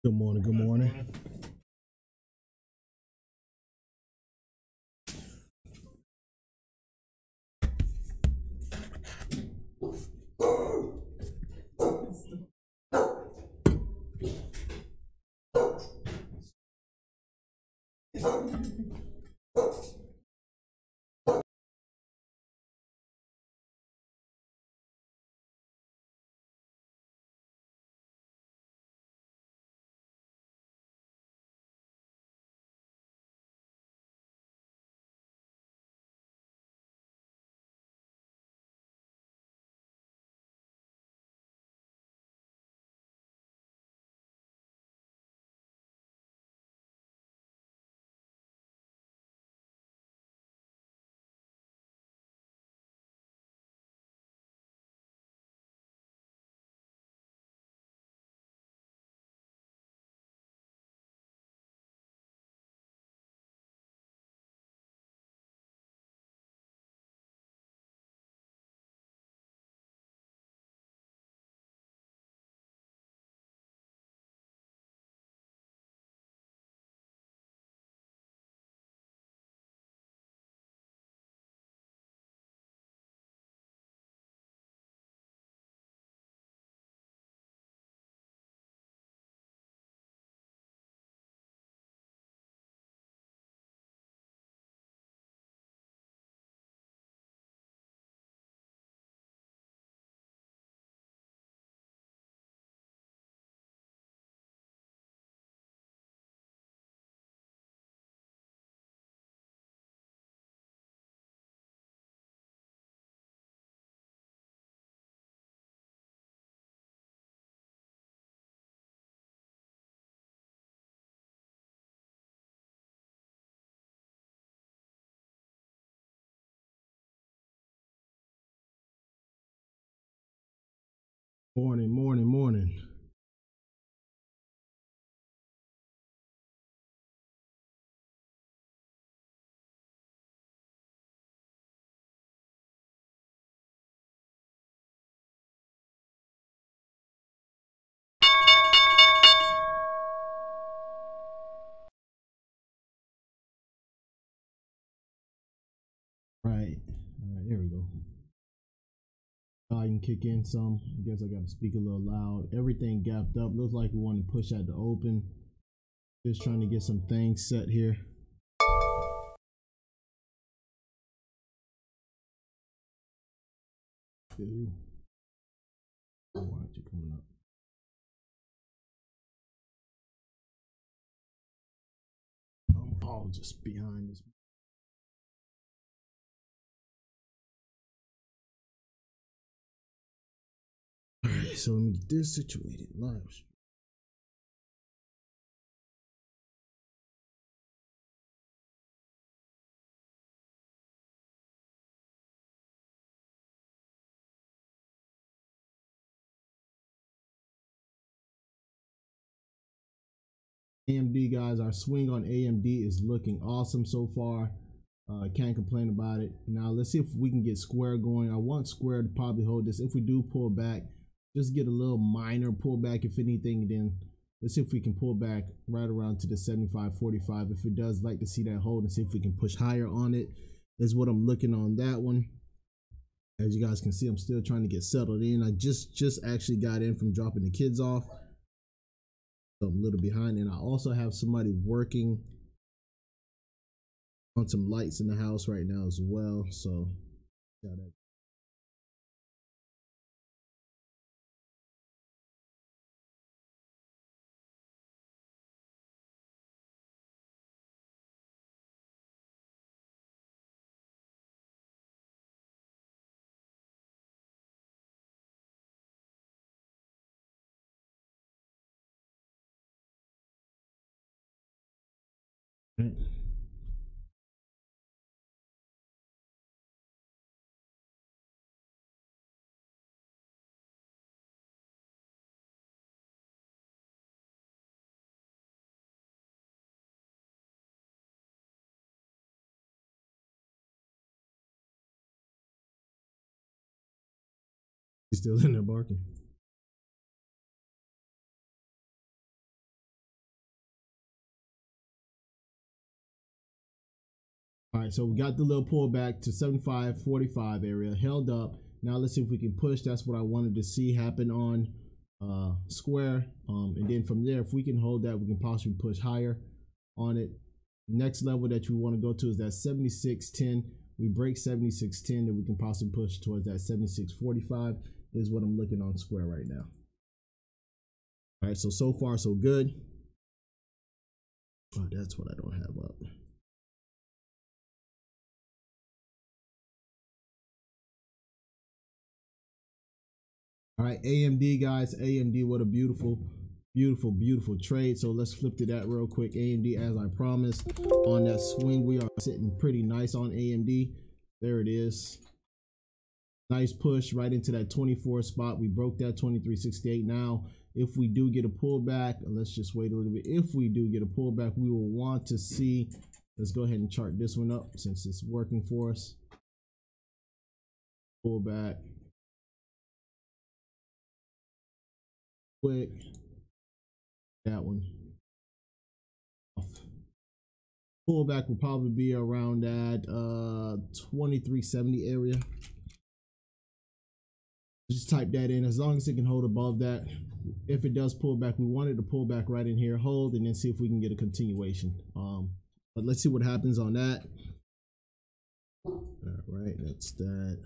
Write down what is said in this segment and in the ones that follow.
Good morning. Good morning. Morning. Right. All right, here we go. I can kick in some. I guess I got to speak a little loud. Everything gapped up. Looks like we want to push at the open. Just trying to get some things set here. Ooh. Oh, why aren't you coming up? I'm all just behind this. All right, so let me get this situated. Live. AMD guys, our swing on AMD is looking awesome so far. Can't complain about it. Now let's see if we can get Square going. I want Square to probably hold this. If we do pull back, just get a little minor pullback if anything, then let's see if we can pull back right around to the 75.45. If it does, like to see that hold and see if we can push higher on it. Is what I'm looking on that one. As you guys can see, I'm still trying to get settled in. I just actually got in from dropping the kids off. So I'm a little behind, and I also have somebody working on some lights in the house right now as well. So yeah, that. Right. He's still in there barking. right, so we got the little pullback to 75.45 area, held up. Now let's see if we can push. That's what I wanted to see happen on Square. And then from there, if we can hold that, we can possibly push higher on it. Next level that you want to go to is that 76.10. We break 76.10, then we can possibly push towards that 76.45 is what I'm looking on Square right now. All right, so far so good. Oh, that's what I don't have up. All right, AMD guys, AMD, what a beautiful trade. So let's flip to that real quick. AMD, as I promised, on that swing, we are sitting pretty nice on AMD. There it is. Nice push right into that 24 spot. We broke that 23.68. Now, if we do get a pullback, let's just wait a little bit. If we do get a pullback, we will want to see, let's go ahead and chart this one up since it's working for us. Pullback. Quick. That one. Pullback will probably be around that 23.70 area. Just type that in. As long as it can hold above that. If it does pull back, we wanted to pull back right in here, hold, and then see if we can get a continuation. But let's see what happens on that. All right, that's that.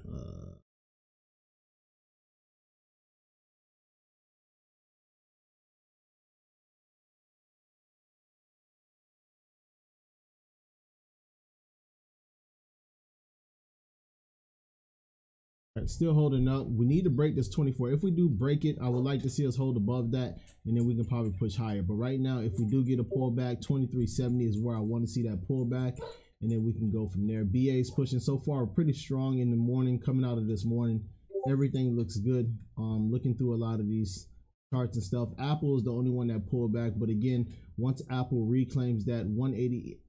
All right, still holding up. We need to break this 24. If we do break it, I would like to see us hold above that, and then we can probably push higher. But right now, if we do get a pullback, 23.70 is where I want to see that pullback, and then we can go from there. BA is pushing so far pretty strong in the morning. Coming out of this morning, everything looks good. Looking through a lot of these charts and stuff, Apple is the only one that pulled back. But again, once Apple reclaims that 180,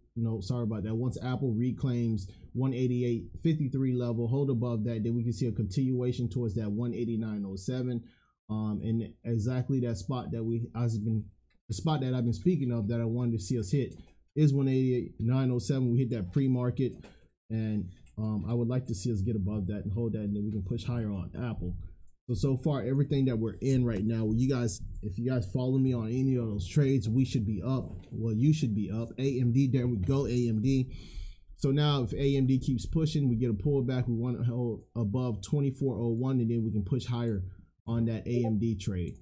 sorry about that. Once Apple reclaims 188.53 level, hold above that, then we can see a continuation towards that 189.07. And exactly that spot that the spot that I've been speaking of that I wanted to see us hit is 188.907. We hit that pre-market, and I would like to see us get above that and hold that, and then we can push higher on Apple. So far, everything that we're in right now, you guys, if you guys follow me on any of those trades, we should be up. Well, you should be up. AMD, there we go, AMD. So now if AMD keeps pushing, we get a pullback. We want to hold above 24.01, and then we can push higher on that AMD trade.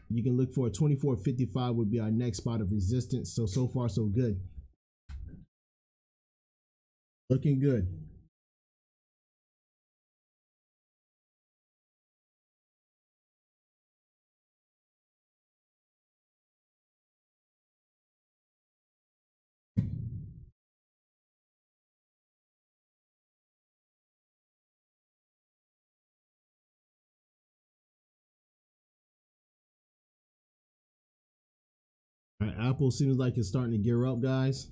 You can look for a 24.55 would be our next spot of resistance. So far, so good. Looking good. All right, Apple seems like it's starting to gear up, guys.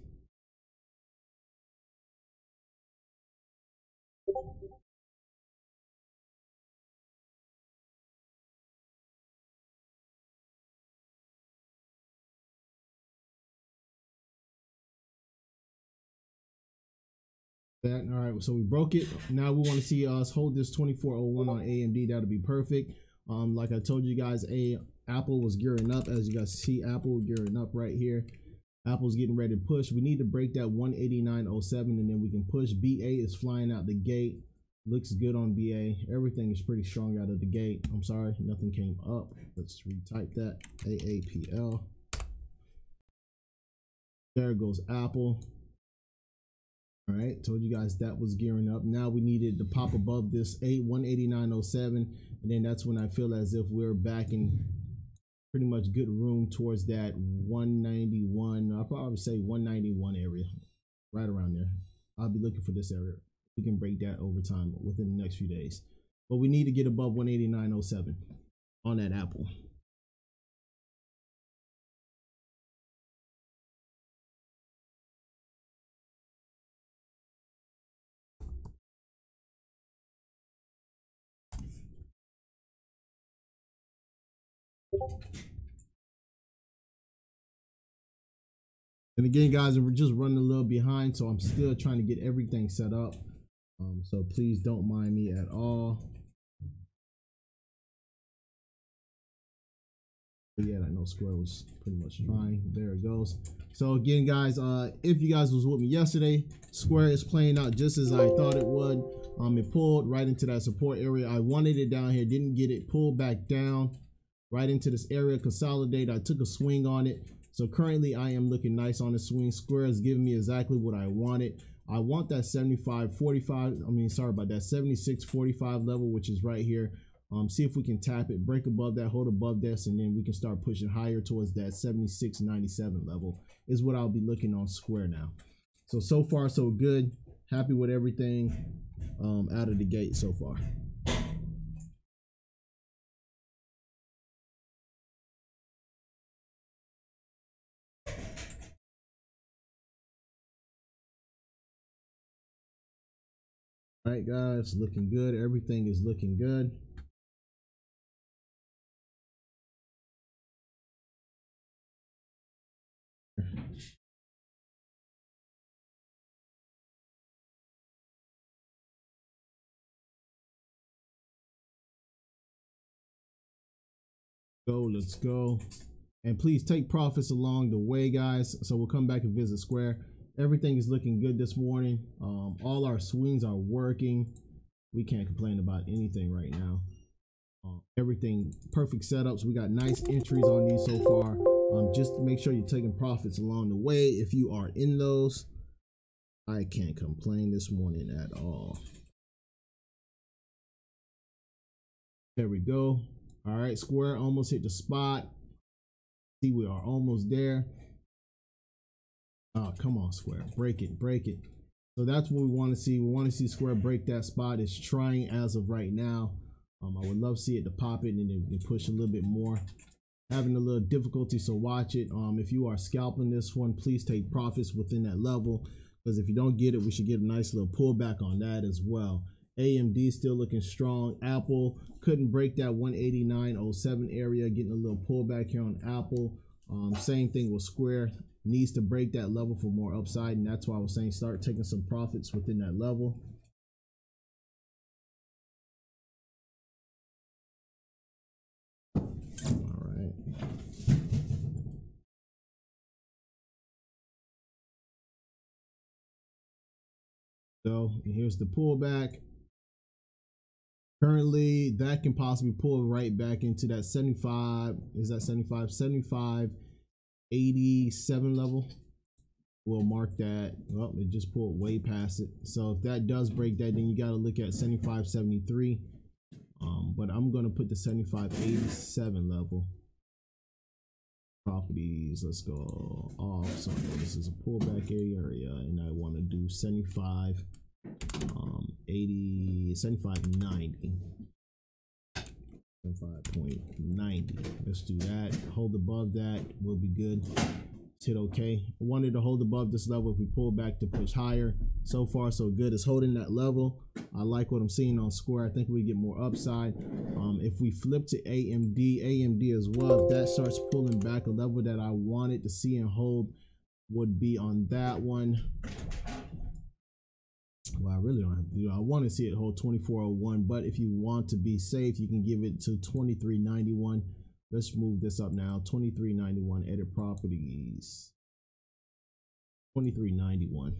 That all right, so we broke it. Now we want to see us hold this 24.01 on AMD. That'll be perfect. Like I told you guys, Apple was gearing up. As you guys see, Apple gearing up right here. Apple's getting ready to push. We need to break that 189.07, and then we can push. BA is flying out the gate. Looks good on BA. Everything is pretty strong out of the gate. I'm sorry, nothing came up. Let's retype that. AAPL. There goes Apple. All right, told you guys that was gearing up. Now we needed to pop above this 189.07, and then that's when I feel as if we're back in pretty much good room towards that 191. I'll probably say 191 area, right around there. I'll be looking for this area. We can break that over time within the next few days, but we need to get above 189.07 on that Apple. And again, guys, we're just running a little behind, so I'm still trying to get everything set up. So please don't mind me at all. But yeah, I know Square was pretty much trying. There it goes. So again, guys, if you guys was with me yesterday, Square is playing out just as I thought it would. It pulled right into that support area. I wanted it down here, didn't get it, pulled back down right into this area, consolidate. I took a swing on it. So currently I am looking nice on the swing. Square is giving me exactly what I wanted. I want that 75.45, sorry about that 76.45 level, which is right here. See if we can tap it, break above that, hold above this, and then we can start pushing higher towards that 76.97 level is what I'll be looking on Square now. So far so good. Happy with everything out of the gate so far. All right, guys, looking good. Everything is looking good. Let's go. And please take profits along the way, guys. So we'll come back and visit Square. Everything is looking good this morning. All our swings are working. We can't complain about anything right now. Everything perfect setups. We got nice entries on these so far. Just make sure you're taking profits along the way. If you are in those, I can't complain this morning at all. There we go. All right, Square almost hit the spot. See, we are almost there. Oh, come on, Square. Break it, break it. So that's what we want to see. We want to see Square break that spot. It's trying as of right now. I would love to see it to pop it and then push a little bit more. Having a little difficulty, so watch it. If you are scalping this one, please take profits within that level, because if you don't get it, we should get a nice little pullback on that as well. AMD still looking strong. Apple couldn't break that 189.07 area, getting a little pullback here on Apple. Same thing with Square, needs to break that level for more upside, and that's why I was saying start taking some profits within that level. All right. So here's the pullback. Currently, that can possibly pull right back into that 75. Is that 75? 75, 87 level. We'll mark that. Oh, it just pulled way past it. So if that does break that, then you got to look at 75, 73. But I'm going to put the 75, 87 level. Properties, let's go off. So this is a pullback area, and I want to do 75. 80, 75, 90, 75.90. Let's do that. Hold above that, we'll be good. Hit okay. I wanted to hold above this level if we pull back to push higher. So far so good. It's holding that level. I like what I'm seeing on Square. I think we get more upside. If we flip to AMD as well, if that starts pulling back, a level that I wanted to see and hold would be on that one. Well, I really don't have to do it. I want to see it hold 24.01, but if you want to be safe, you can give it to 23.91. Let's move this up now. 23.91, edit properties. 23.91.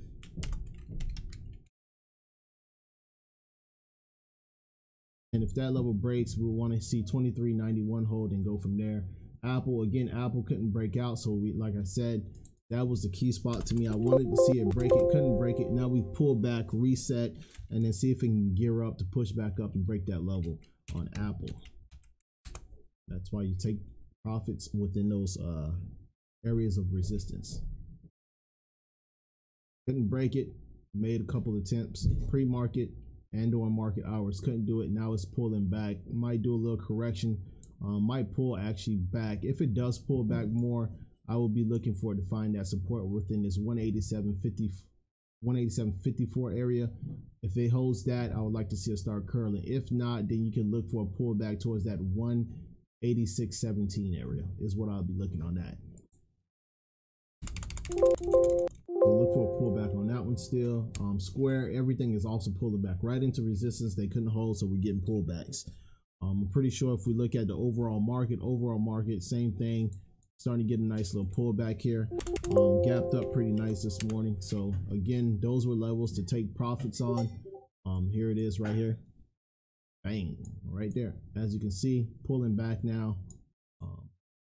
And if that level breaks, we want to see 23.91 hold and go from there. Apple, again, Apple couldn't break out, so we, like I said, that was the key spot to me. I wanted to see it break it, couldn't break it. Now we pull back, reset, and then see if we can gear up to push back up and break that level on Apple. That's why you take profits within those areas of resistance. Couldn't break it, made a couple attempts, pre-market and or market hours, couldn't do it. Now it's pulling back, might do a little correction, might pull actually back. If it does pull back more, I will be looking for it to find that support within this 187.54 area. If it holds that, I would like to see it start curling. If not, then you can look for a pullback towards that 186.17 area is what I'll be looking on that. So look for a pullback on that one still. Square, everything is also pulling back right into resistance. They couldn't hold, so we're getting pullbacks. I'm pretty sure if we look at the overall market, same thing. Starting to get a nice little pullback here. Gapped up pretty nice this morning. So again, those were levels to take profits on. Here it is right here. Bang, right there. As you can see, pulling back now.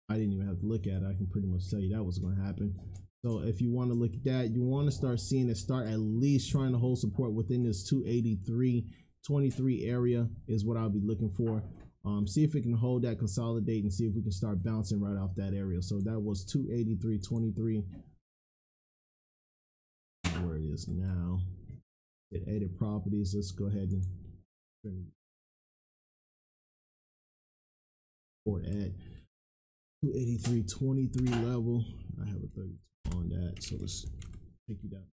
I didn't even have to look at it. I can pretty much tell you that was going to happen. So if you want to look at that, you want to start seeing it start at least trying to hold support within this 283.23 area is what I'll be looking for. See if it can hold that, consolidate, and see if we can start bouncing right off that area. So that was 283.23. Where it is now. It edit properties. Let's go ahead and report at 283.23 level. I have a 30 on that, so let's take you down.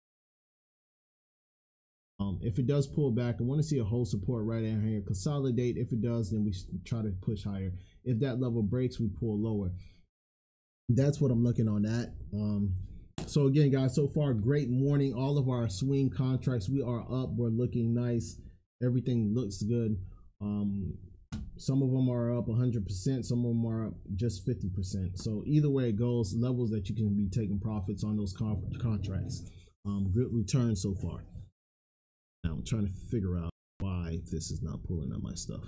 If it does pull back, I want to see a hold support right in here. Consolidate. If it does, then we try to push higher. If that level breaks, we pull lower. That's what I'm looking on that. So again, guys, so far great morning. All of our swing contracts, we are up. We're looking nice. Everything looks good. Some of them are up 100%. Some of them are up just 50%. So either way it goes, levels that you can be taking profits on those contracts. Good return so far. Now I'm trying to figure out why this is not pulling up my stuff.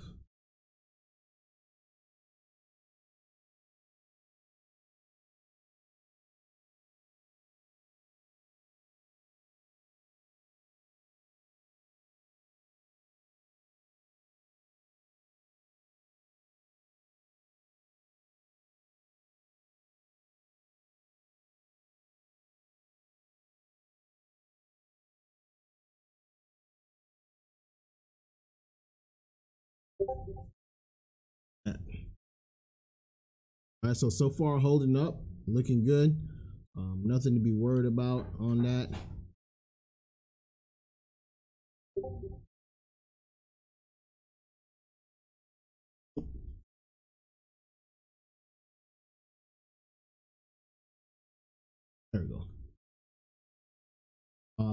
All right, so far holding up, looking good. Nothing to be worried about on that. There we go.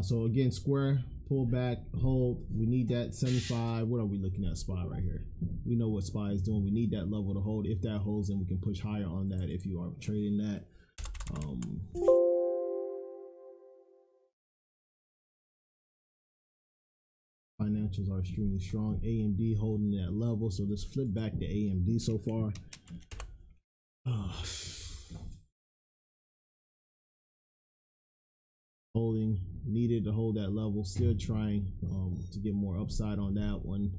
So again, square, pull back, hold. We need that 75. What are we looking at? SPY right here. We know what SPY is doing. We need that level to hold. If that holds, then we can push higher on that if you are trading that. Financials are extremely strong. AMD holding that level. So let's flip back to AMD so far. Holding, needed to hold that level, still trying to get more upside on that one.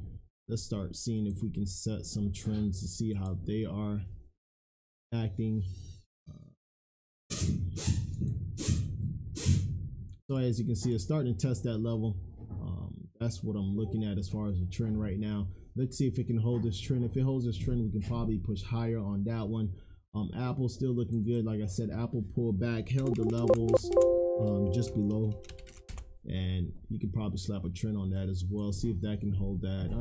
Let's start seeing if we can set some trends to see how they are acting. So as you can see, it's starting to test that level. That's what I'm looking at as far as the trend right now. Let's see if it can hold this trend. If it holds this trend, we can probably push higher on that one. Apple still looking good. Like I said, Apple pulled back, held the levels just below, and you could probably slap a trend on that as well. See if that can hold that.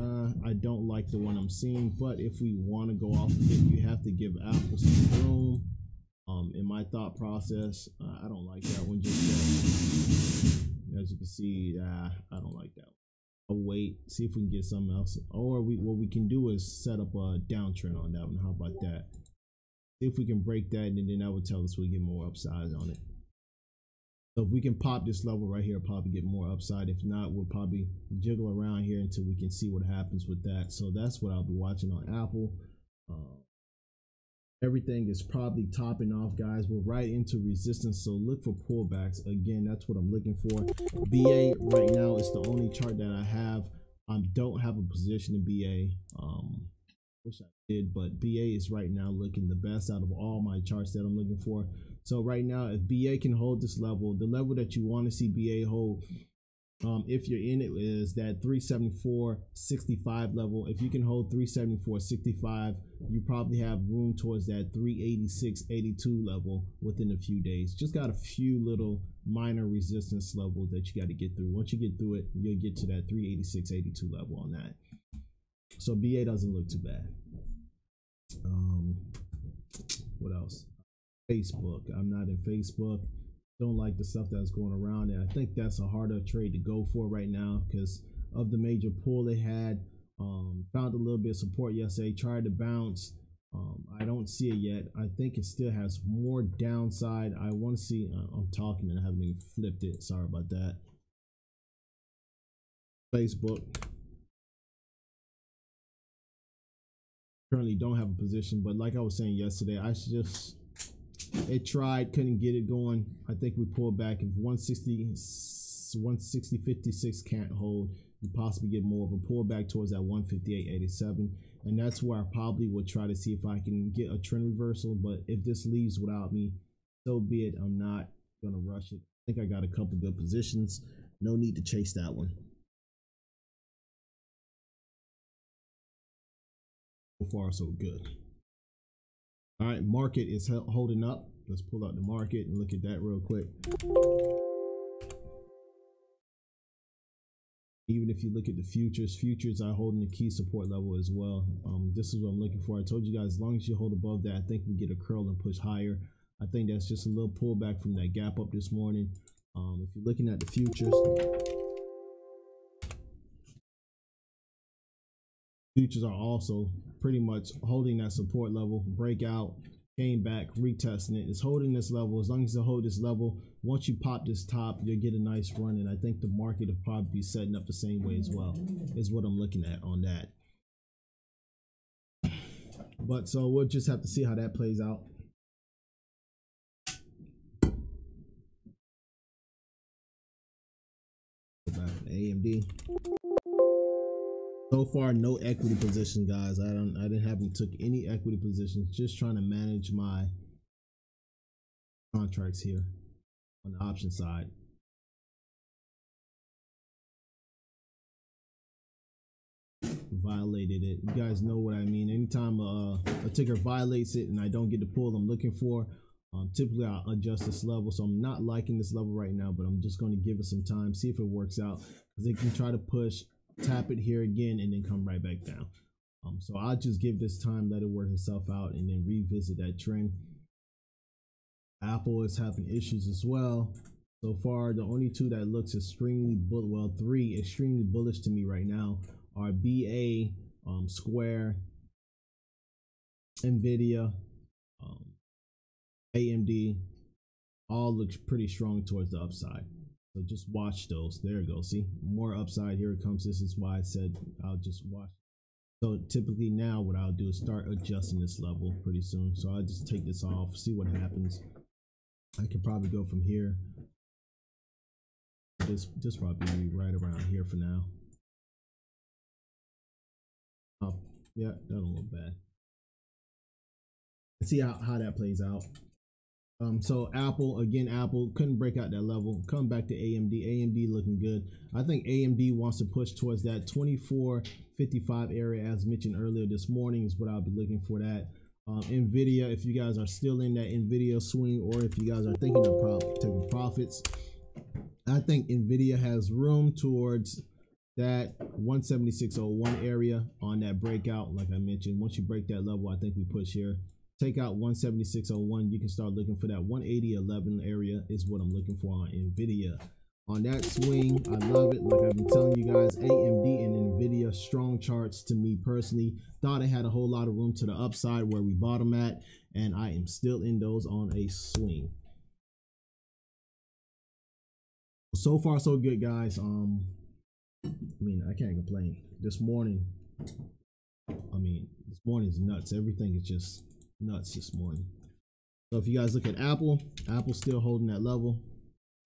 I don't like the one I'm seeing, but if we want to go off of it, you have to give Apple some room. In my thought process, I don't like that one just yet. As you can see, I don't like that one. I'll wait, see if we can get something else, or what we can do is set up a downtrend on that one. How about that? See if we can break that, and then that would tell us we get more upside on it. So if we can pop this level right here, probably get more upside. If not, we'll probably jiggle around here until we can see what happens with that. So that's what I'll be watching on Apple. Everything is probably topping off, guys. We're right into resistance, so look for pullbacks. Again, that's what I'm looking for. BA right now is the only chart that I have. I don't have a position in BA. Wish I did, but BA is right now looking the best out of all my charts that I'm looking for. So right now, if BA can hold this level, the level that you want to see BA hold, if you're in it, is that 374.65 level. If you can hold 374.65, you probably have room towards that 386.82 level within a few days. Just got a few little minor resistance levels that you got to get through. Once you get through it, you'll get to that 386.82 level on that. So BA doesn't look too bad. What else? Facebook. I'm not in Facebook. Don't like the stuff that's going around, and I think that's a harder trade to go for right now because of the major pull they had. Found a little bit of support yesterday, tried to bounce. I don't see it yet. I think it still has more downside. I want to see. I'm talking and I haven't even flipped it. Sorry about that. Facebook. Currently don't have a position, but like I was saying yesterday, it tried, couldn't get it going. I think we pulled back. If 160.56 can't hold, you possibly get more of a pullback towards that 158.87, and that's where I probably would try to see if I can get a trend reversal. But if this leaves without me, so be it. I'm not gonna rush it. I think I got a couple good positions. No need to chase that one. So far, so good. All right, market is holding up. Let's pull out the market and look at that real quick. Even if you look at the futures are holding the key support level as well. This is what I'm looking for. I told you guys, as long as you hold above that, I think we get a curl and push higher. I think that's just a little pullback from that gap up this morning. If you're looking at the futures are also pretty much holding that support level. Breakout, came back, retesting it. It's holding this level. As long as it hold this level, once you pop this top, you'll get a nice run, and I think the market will probably be setting up the same way as well, is what I'm looking at on that. But so we'll just have to see how that plays out. Go back to AMD. So far, no equity position, guys. I haven't took any equity positions. Just trying to manage my contracts here on the option side. Violated it. You guys know what I mean. Anytime a ticker violates it and I don't get the pull I'm looking for, typically I'll adjust this level. So I'm not liking this level right now, but I'm just going to give it some time, see if it works out, because they can try to push, tap it here again, and then come right back down. So I'll just give this time, let it work itself out, and then revisit that trend. Apple is having issues as well. So far, the only two that looks extremely three extremely bullish to me right now are BA, Square, Nvidia, AMD. All looks pretty strong towards the upside. So just watch those. There you go. See, more upside. Here it comes. This is why I said I'll just watch. So typically now what I'll do is start adjusting this level pretty soon. So I'll just take this off, see what happens. I could probably go from here. This probably right around here for now. Oh, yeah, that don't look bad. Let's see how that plays out. So Apple couldn't break out that level. Come back to AMD looking good. I think AMD wants to push towards that 24.55 area, as mentioned earlier this morning, is what I'll be looking for. That Nvidia, if you guys are still in that Nvidia swing, or if you guys are thinking of taking profits, I think Nvidia has room towards that 176.01 area on that breakout. Like I mentioned, once you break that level, I think we push here. Take out 176.01, you can start looking for that 180.11 area is what I'm looking for on Nvidia. On that swing, I love it. Like I've been telling you guys, AMD and Nvidia, strong charts to me personally. Thought it had a whole lot of room to the upside where we bottom at, and I am still in those on a swing. So far, so good, guys. I mean, I can't complain. This morning is nuts. Everything is just nuts this morning. So if you guys look at Apple's still holding that level.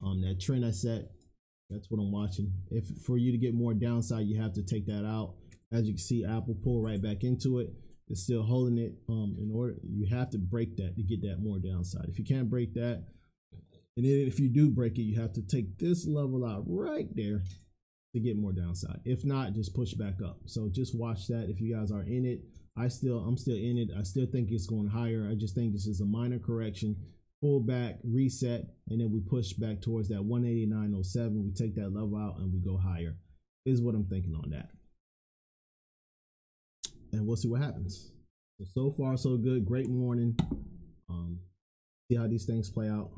That trend I set, that's what I'm watching. If for you to get more downside, you have to take that out. As you can see, Apple pull right back into it. It's still holding it. You have to break that to get that more downside. If you can't break that, and then if you do break it, you have to take this level out right there to get more downside. If not, just push back up. So just watch that. If you guys are in it, I'm still in it. I still think it's going higher. I just think this is a minor correction. Pull back, reset, and then we push back towards that 189.07. We take that level out and we go higher. Is what I'm thinking on that. And we'll see what happens. So far so good. Great morning. See how these things play out.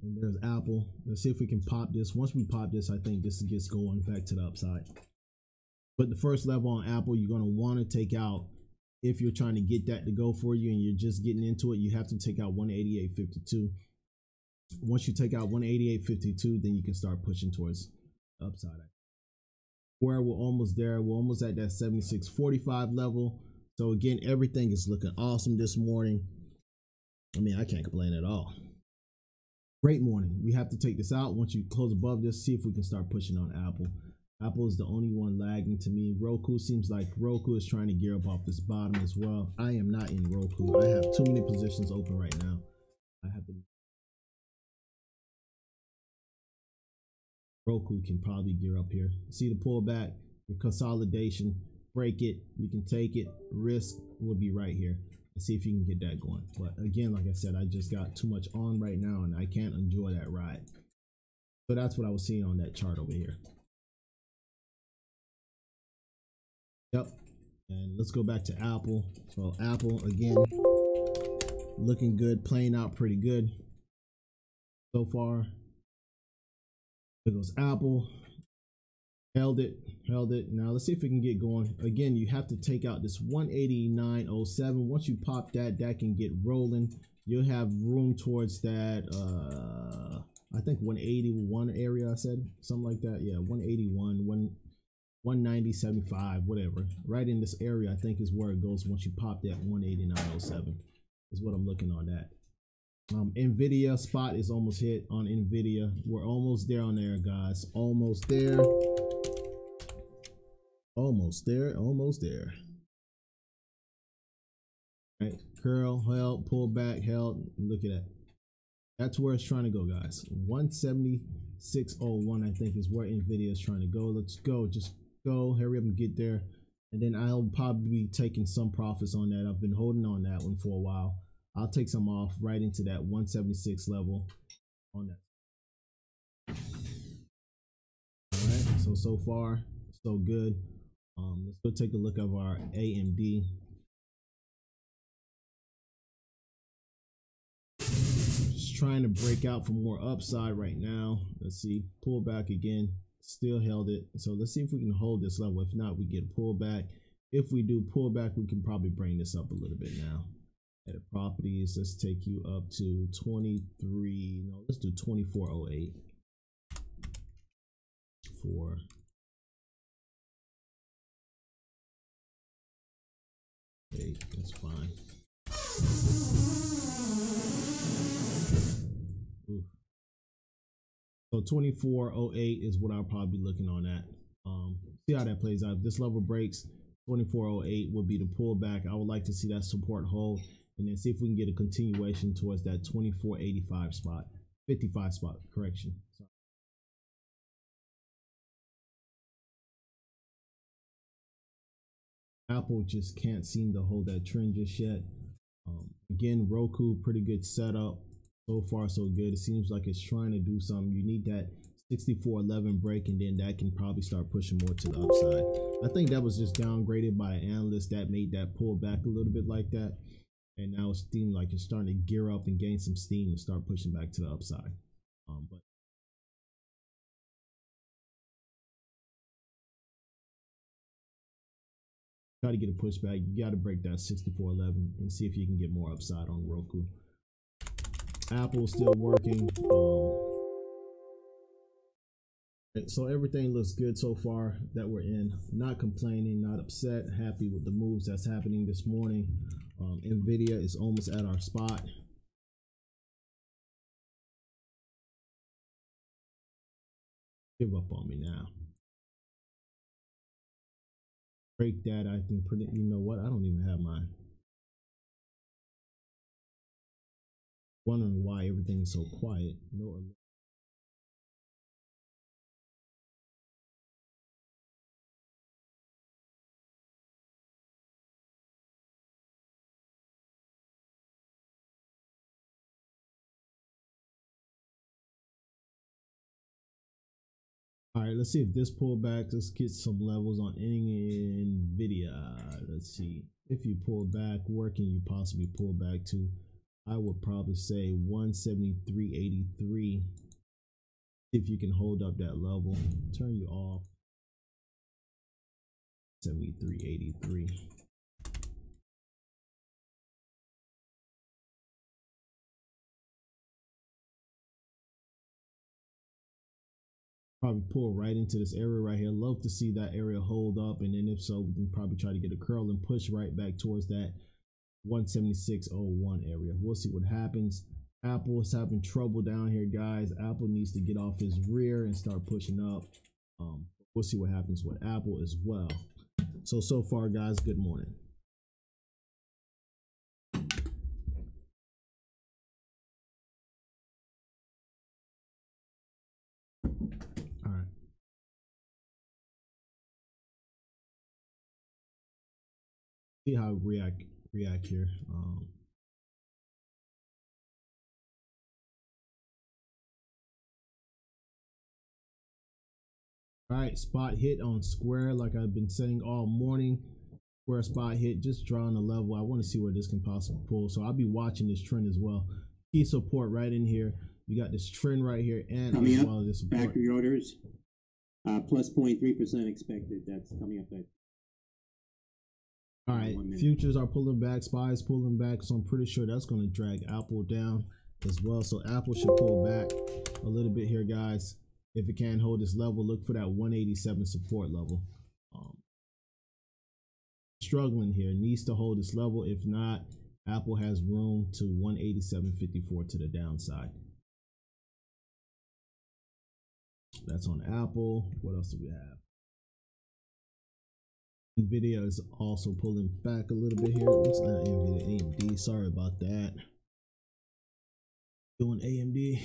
And there's Apple. Let's see if we can pop this. Once we pop this, I think this gets going back to the upside. But the first level on Apple, you're going to want to take out, if you're trying to get that to go for you and you're just getting into it, you have to take out 188.52. Once you take out 188.52, then you can start pushing towards the upside. Where we're almost there. We're almost at that 76.45 level. So again, everything is looking awesome this morning. I mean, I can't complain at all. Great morning. We have to take this out. Once you close above this, see if we can start pushing on Apple. Apple is the only one lagging to me. Roku seems like Roku is trying to gear up off this bottom as well. I am not in Roku. I have too many positions open right now. I have to. Roku can probably gear up here. See the pullback, the consolidation, break it. You can take it. Risk would be right here. And see if you can get that going. But again, like I said, I just got too much on right now and I can't enjoy that ride. So that's what I was seeing on that chart over here. Yep. And let's go back to Apple. So Apple again, looking good, playing out pretty good so far. There goes Apple. Held it. Now let's see if we can get going. Again, you have to take out this 189.07. Once you pop that, that can get rolling. You'll have room towards that I think 181 area, I said something like that. Yeah, 181, 190.75, whatever. Right in this area, I think is where it goes once you pop that 189.07 is what I'm looking on that. Nvidia spot is almost hit on Nvidia. We're almost there on there, guys. Almost there. Almost there. Almost there. Right, curl, held, pull back, held. Look at that. That's where it's trying to go, guys. 176.01, I think, is where Nvidia is trying to go. Let's go. Just go. Hurry up and get there. And then I'll probably be taking some profits on that. I've been holding on that one for a while. I'll take some off right into that 176 level on that. All right. So far, so good. Let's go take a look at our AMD. Trying to break out for more upside right now. Let's see, pull back again, still held it. So let's see if we can hold this level. If not, we get a pullback. If we do pull back, we can probably bring this up a little bit now. Edit properties, let's take you up to 23, no, let's do 24.08 for that's fine. Ooh. So 24.08 is what I'll probably be looking on at. See how that plays out. If this level breaks, 24.08 would be the pullback. I would like to see that support hold and then see if we can get a continuation towards that 24.85 spot, 55 spot, correction. Sorry. Apple just can't seem to hold that trend just yet. Again, Roku, pretty good setup. So far, so good. It seems like it's trying to do something. You need that 64.11 break, and then that can probably start pushing more to the upside. I think that was just downgraded by an analyst that made that pull back a little bit like that. And now it's seeming like it's starting to gear up and gain some steam and start pushing back to the upside. But try to get a pushback. You got to break that 64.11 and see if you can get more upside on Roku. Apple's still working. So everything looks good so far that we're in. Not complaining, not upset, happy with the moves that's happening this morning. Nvidia is almost at our spot. Give up on me now. Break that. I can predict. You know what? I don't even have mine. Wondering why everything is so quiet. No. All right, let's see if this pullback. Let's get some levels on Nvidia. Let's see if you pull back. Where can you possibly pull back to? I would probably say 173.83. If you can hold up that level, turn you off. 73.83. Probably pull right into this area right here. Love to see that area hold up, and then if so, we can probably try to get a curl and push right back towards that 176.01 area. We'll see what happens. Apple is having trouble down here, guys. Apple needs to get off his rear and start pushing up. We'll see what happens with Apple as well. So far, guys, good morning. All right. See how we react here. All right, spot hit on Square, like I've been saying all morning. Square spot hit, just drawing a level. I want to see where this can possibly pull, so I'll be watching this trend as well. Key support right in here. We got this trend right here, and coming as up, well as this support. Factory orders, plus 0.3% expected. That's coming up. All right, futures are pulling back, SPY pulling back, so I'm pretty sure that's going to drag Apple down as well. So Apple should pull back a little bit here, guys. If it can hold this level, look for that 187 support level. Struggling here, needs to hold this level. If not, Apple has room to 187.54 to the downside. That's on Apple. What else do we have? Nvidia is also pulling back a little bit here. It's not Nvidia, AMD. Sorry about that. Doing AMD.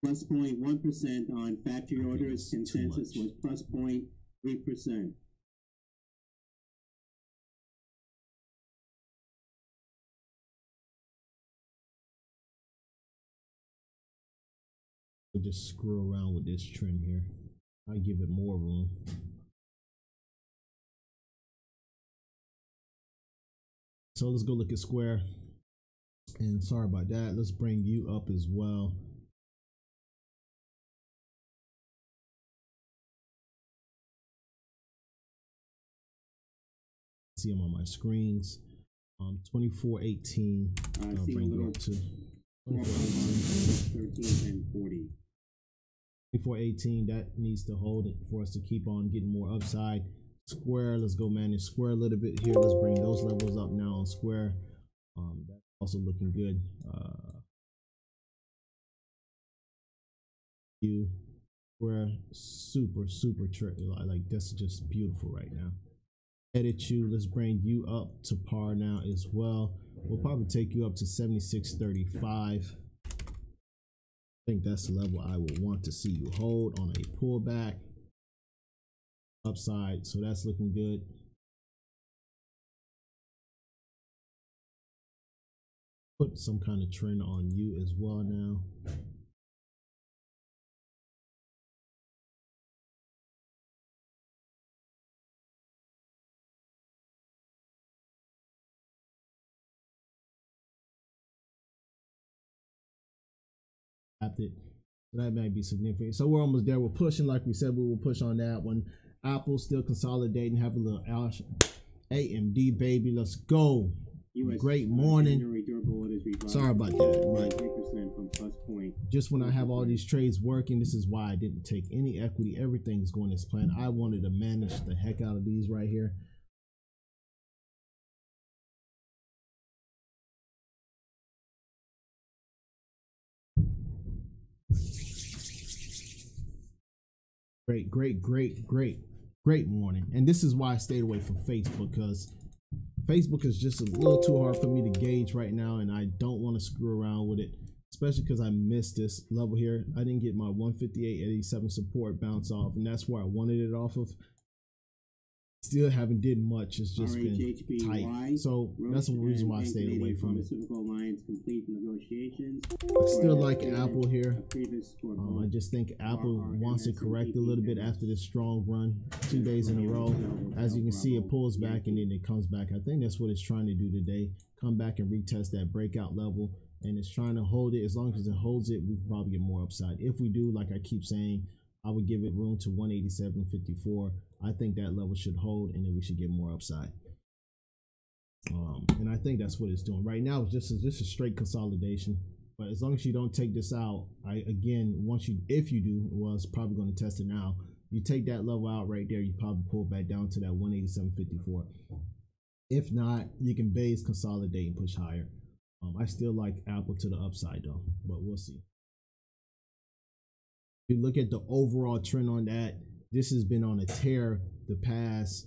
Plus 0.1% on factory orders. Consensus was plus 0.3%. We'll just screw around with this trend here. I give it more room. So let's go look at Square. And sorry about that. Let's bring you up as well. See them on my screens. 2418. I'll bring you up to 2418. 2418. That needs to hold it for us to keep on getting more upside. Square, let's go manage Square a little bit here. Let's bring those levels up now on Square. That's also looking good. Square, super like that's just beautiful right now. Edit you, let's bring you up to par now as well. We'll probably take you up to 76.35. I think that's the level I would want to see you hold on a pullback upside, so that's looking good. Put some kind of trend on you as well now. It. That might be significant. So we're almost there. We're pushing, like we said, we will push on that one. Apple still consolidating, have a little AMD, baby. Let's go. Great morning. Sorry about that. But just when I have all these trades working, this is why I didn't take any equity. Everything's going as planned. I wanted to manage the heck out of these right here. Great morning. And this is why I stayed away from Facebook, because Facebook is just a little too hard for me to gauge right now, and I don't want to screw around with it, especially because I missed this level here. I didn't get my 158.87 support bounce off, and that's where I wanted it off of. Still haven't did much. It's just been tight. So that's the reason why I stayed away from it. I still like Apple here. I just think Apple wants to correct a little bit after this strong run 2 days in a row. As you can see, it pulls back and then it comes back. I think that's what it's trying to do today. Come back and retest that breakout level, and it's trying to hold it. As long as it holds it, we can probably get more upside. If we do, like I keep saying, I would give it room to 187.54. I think that level should hold, and then we should get more upside. And I think that's what it's doing right now. It's just a straight consolidation. But as long as you don't take this out, if you do, well, it's probably going to test it now. You take that level out right there, you probably pull back down to that 187.54. If not, you can base, consolidate, and push higher. I still like Apple to the upside though, but we'll see. If you look at the overall trend on that, this has been on a tear the past,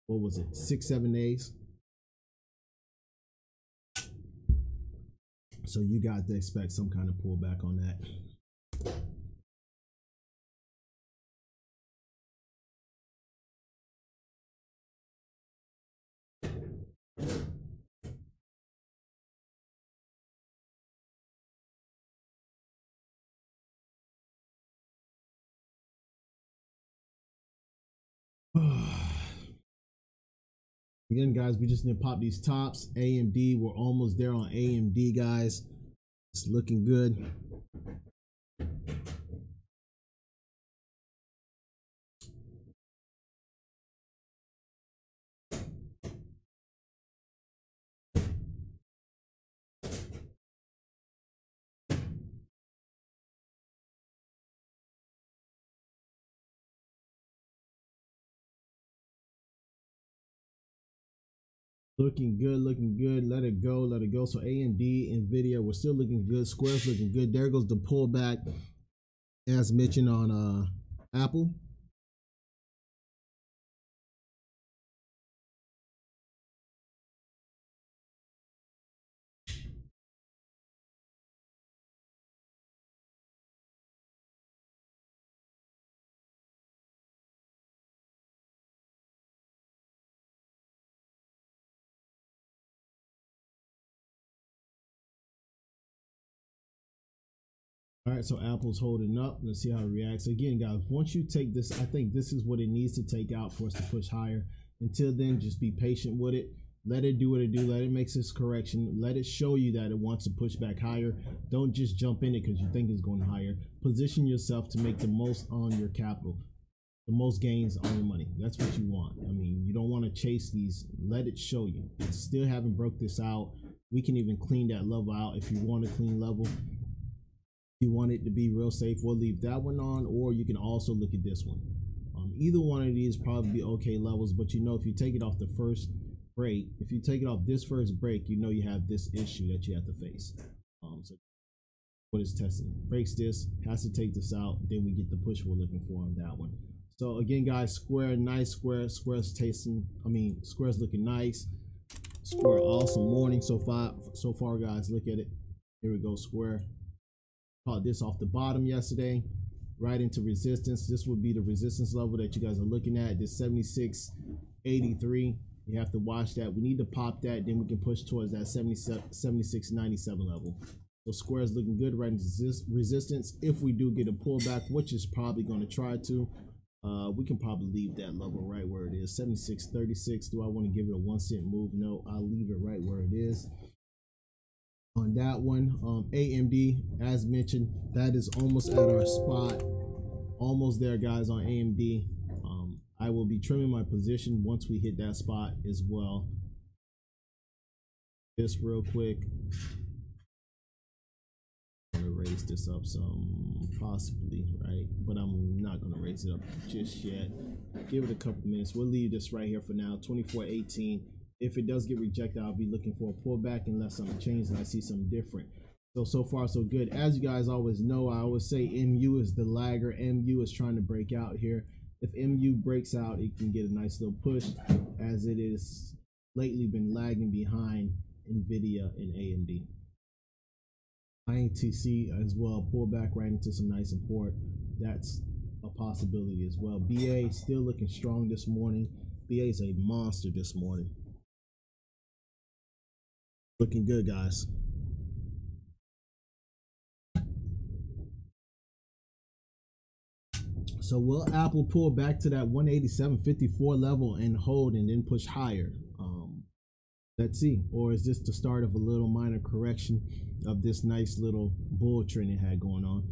what was it, 6-7 days. So you got to expect some kind of pullback on that. Again, guys, we just need to pop these tops. AMD, we're almost there on AMD, guys. It's looking good. Looking good. Let it go. So AMD, Nvidia, we're still looking good. Square's looking good. There goes the pullback, as mentioned on Apple. All right, so Apple's holding up. Let's see how it reacts. Again, guys, once you take this, I think this is what it needs to take out for us to push higher. Until then, just be patient with it. Let it do what it do. Let it make its correction. Let it show you that it wants to push back higher. Don't just jump in it because you think it's going higher. Position yourself to make the most on your capital, the most gains on your money. That's what you want. I mean, you don't want to chase these. Let it show you. Still haven't broke this out. We can even clean that level out if you want a clean level. You want it to be real safe, we'll leave that one on, or you can also look at this one. Either one of these probably be okay levels, but you know, if you take it off the first break, if you take it off this first break, you know you have this issue that you have to face. So what is testing? Breaks this, has to take this out, then we get the push we're looking for on that one. So again, guys, Square, nice. Square's looking nice. Square, awesome morning so far, guys. Look at it. Here we go, Square. Caught this off the bottom yesterday, right into resistance. This would be the resistance level that you guys are looking at. This 76.83. You have to watch that. We need to pop that, then we can push towards that 76.97 level. So Square is looking good right into resistance. If we do get a pullback, which is probably going to try to, we can probably leave that level right where it is. 76.36. Do I want to give it a 1 cent move? No, I'll leave it right where it is. On that one, AMD, as mentioned, that is almost at our spot. Almost there, guys, on AMD. I will be trimming my position once we hit that spot as well. Just real quick. I'm gonna raise this up some, possibly, right? But I'm not gonna raise it up just yet. Give it a couple minutes. We'll leave this right here for now. 24.18. If it does get rejected, I'll be looking for a pullback unless something changes and I see something different. So far so good. As you guys always know, I always say MU is the lagger. MU is trying to break out here. If MU breaks out, it can get a nice little push, as it is lately been lagging behind Nvidia and AMD. INTC as well, pull back right into some nice support. That's a possibility as well. BA still looking strong this morning. BA is a monster this morning. Looking good, guys. So will Apple pull back to that 187.54 level and hold and then push higher? Let's see. Or is this the start of a little minor correction of this nice little bull trend it had going on?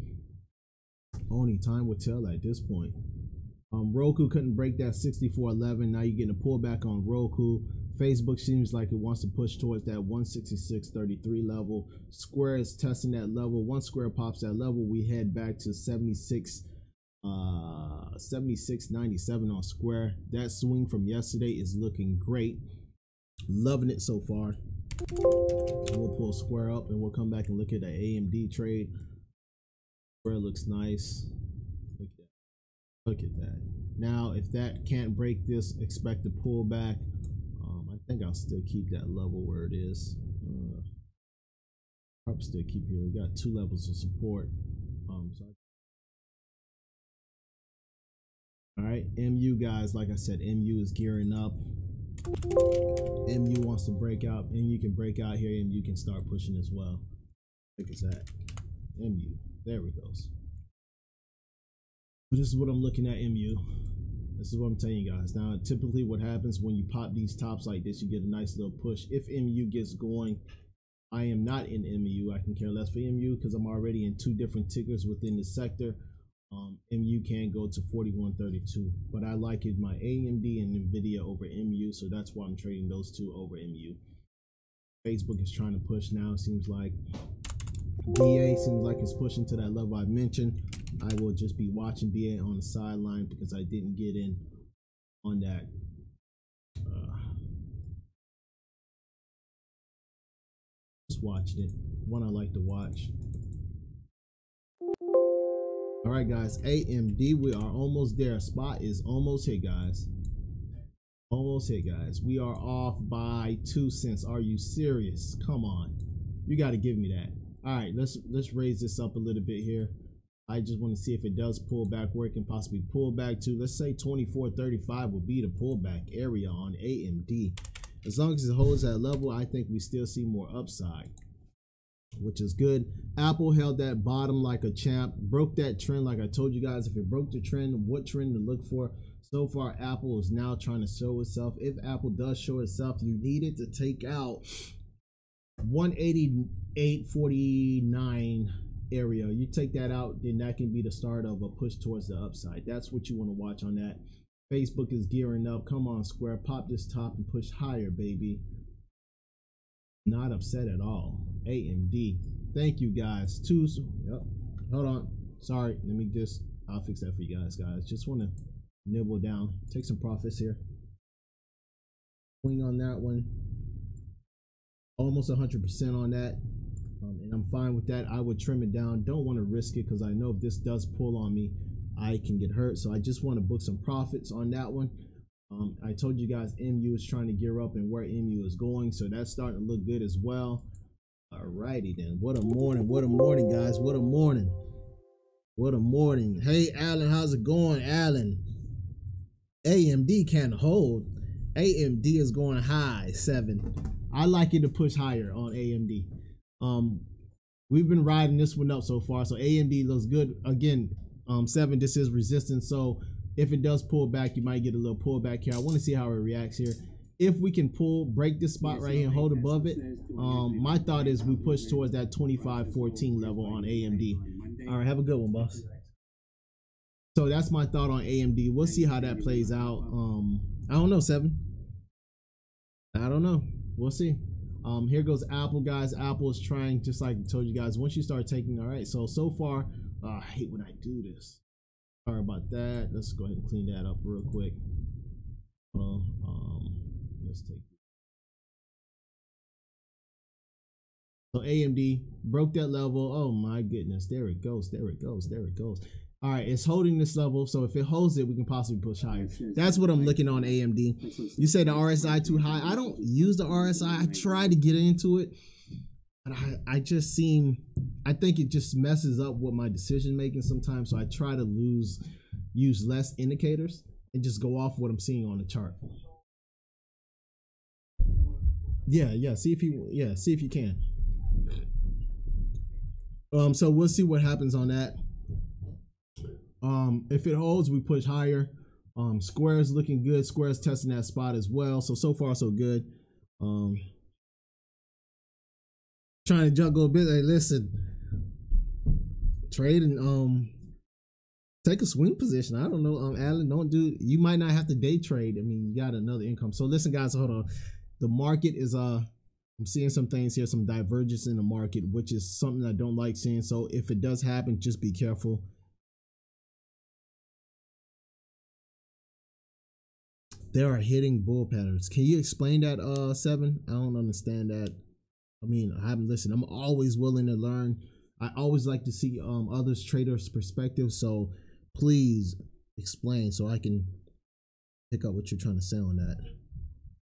Only time will tell at this point. Roku couldn't break that 64.11. Now you're getting a pullback on Roku. Facebook seems like it wants to push towards that 166.33 level. Square is testing that level. Once Square pops that level, we head back to 76.97 on Square. That swing from yesterday is looking great. Loving it so far. We'll pull Square up and we'll come back and look at the AMD trade. Square looks nice. Look at that. Look at that. Now, if that can't break this, expect a pullback. I think I'll still keep that level where it is. I'll still keep here. We got 2 levels of support. All right, MU guys, like I said, MU is gearing up. MU wants to break out, and you can break out here, and you can start pushing as well. Look at that. MU. There we go. This is what I'm looking at, MU. This is what I'm telling you guys. Now, typically what happens when you pop these tops like this, you get a nice little push. If MU gets going, I am not in MU. I can care less for MU because I'm already in 2 different tickers within the sector. MU can go to 41.32, but I like it my AMD and Nvidia over MU, so that's why I'm trading those 2 over MU. Facebook is trying to push now. It seems like BA seems like it's pushing to that level I mentioned. I will just be watching BA on the sideline because I didn't get in on that. Just watching it. One I like to watch. All right, guys. AMD, we are almost there. Spot is almost hit, guys. Almost hit, guys. We are off by 2 cents. Are you serious? Come on. You got to give me that. All right, let's raise this up a little bit here. I just want to see if it does pull back where it can possibly pull back to. Let's say 24.35 will be the pullback area on AMD. As long as it holds that level, I think we still see more upside, which is good. Apple held that bottom like a champ, broke that trend like I told you guys. If it broke the trend, what trend to look for? So far, Apple is now trying to show itself. If Apple does show itself, you need it to take out 188.49 area. You take that out, then that can be the start of a push towards the upside. That's what you want to watch on that. Facebook is gearing up. Come on, Square, pop this top and push higher, baby. Not upset at all. AMD, thank you guys. Yep. Hold on, sorry, let me just, I'll fix that for you guys. Just want to nibble down, take some profits here. Swing on that one, almost 100% on that, and I'm fine with that. I would trim it down. Don't want to risk it because I know if this does pull on me, I can get hurt. So I just want to book some profits on that one. I told you guys MU is trying to gear up and where MU is going, so that's starting to look good as well. Alrighty then. What a morning, guys. What a morning. What a morning. Hey Alan, how's it going, Alan? AMD can't hold. AMD is going high 7. I like it to push higher on AMD. We've been riding this one up so far, so AMD looks good. Again, 7, this is resistance, so if it does pull back, you might get a little pullback here. I want to see how it reacts here. If we can break this spot right here and hold above it, my thought is we push towards that 25.14 level on AMD. All right, have a good one, boss. So that's my thought on AMD. We'll see how that plays out. I don't know, 7. I don't know. We'll see. Here goes Apple, guys. Apple is trying, just like I told you guys, once you start taking, all right, so far, I hate when I do this. Sorry about that. Let's go ahead and clean that up real quick. Let's take it. So AMD broke that level. Oh my goodness. There it goes. There it goes. There it goes. All right, it's holding this level, so if it holds it, we can possibly push higher. That's what I'm looking on AMD. You say the RSI too high. I don't use the RSI. I try to get into it, but I think it just messes up with my decision making sometimes. So I try to use less indicators and just go off what I'm seeing on the chart. Yeah. See if you can. So we'll see what happens on that. If it holds, we push higher. Square is looking good. Square is testing that spot as well. So far so good. Trying to juggle a bit. Hey, listen, trade and take a swing position. I don't know, Alan. You might not have to day trade. I mean, you got another income. So listen, guys, hold on. The market is I'm seeing some things here, some divergence in the market, which is something I don't like seeing. So if it does happen, just be careful. There are hitting bull patterns. Can you explain that, Seven? I don't understand that. I mean, I haven't listened. I'm always willing to learn. I always like to see others traders' perspective. So please explain so I can pick up what you're trying to say on that.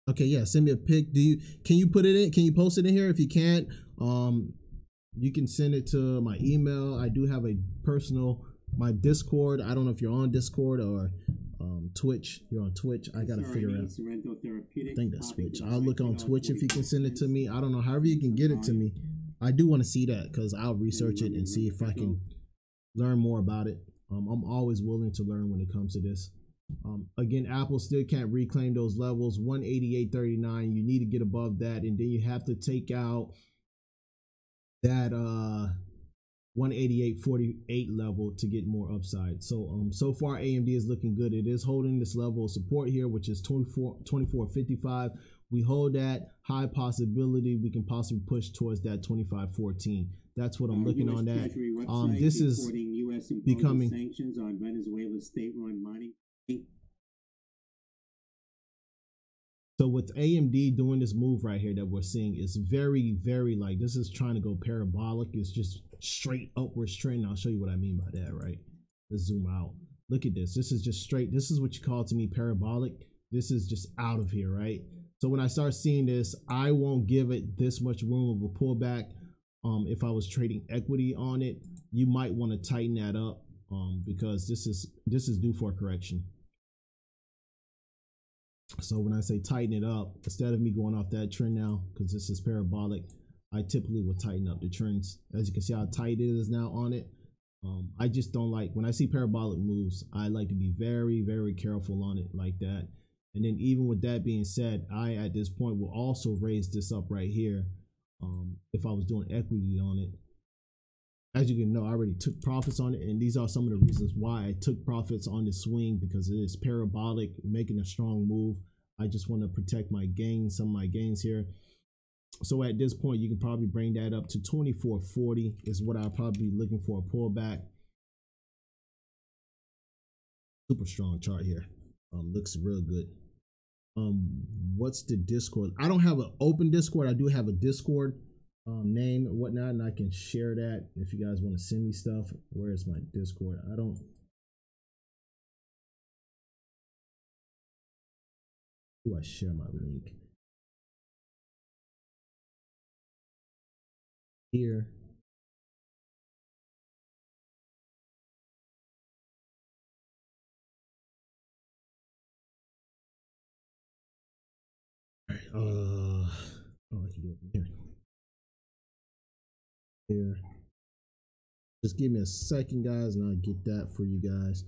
Okay, yeah. Send me a pic. Can you put it in? Can you post it in here? If you can't, you can send it to my email. I do have my Discord. I don't know if you're on Discord or Twitch. You're on Twitch. I gotta figure out. I think that's Twitch. I'll look on Twitch if you can send it to me. I don't know. However you can get it to me. I do want to see that because I'll research it and see if I can learn more about it. I'm always willing to learn when it comes to this. Again, Apple still can't reclaim those levels. 188.39. You need to get above that, and then you have to take out that 188.48 level to get more upside. So far AMD is looking good. It is holding this level of support here, which is 24.55. We hold that, high possibility we can possibly push towards that 25.14. That's what I'm looking on that. This is becoming sanctions on Venezuela's state-run mining. So with AMD doing this move right here that we're seeing is very, very like this is trying to go parabolic. It's just straight upwards trend. I'll show you what I mean by that, right? Let's zoom out. Look at this. This is just straight. This is what you call to me parabolic. This is just out of here, right? So when I start seeing this, I won't give it this much room of a pullback. If I was trading equity on it, you might want to tighten that up because this is due for a correction. So when I say tighten it up, instead of me going off that trend now, because this is parabolic, I typically would tighten up the trends. As you can see how tight it is now on it. I just don't like, when I see parabolic moves, I like to be very, very careful on it like that. And then even with that being said, I at this point will also raise this up right here if I was doing equity on it. As you can know, I already took profits on it, and these are some of the reasons why I took profits on the swing, because it is parabolic, making a strong move. I just want to protect my gains, some of my gains here. So at this point, you can probably bring that up to 24.40 is what I'll probably be looking for a pullback. Super strong chart here. Looks real good. What's the Discord? I don't have an open Discord. I do have a Discord name and whatnot, and I can share that if you guys want to send me stuff. Where is my Discord? I don't. Do I share my link here? Oh, I can do it from here. Just give me a second, guys, and I'll get that for you guys.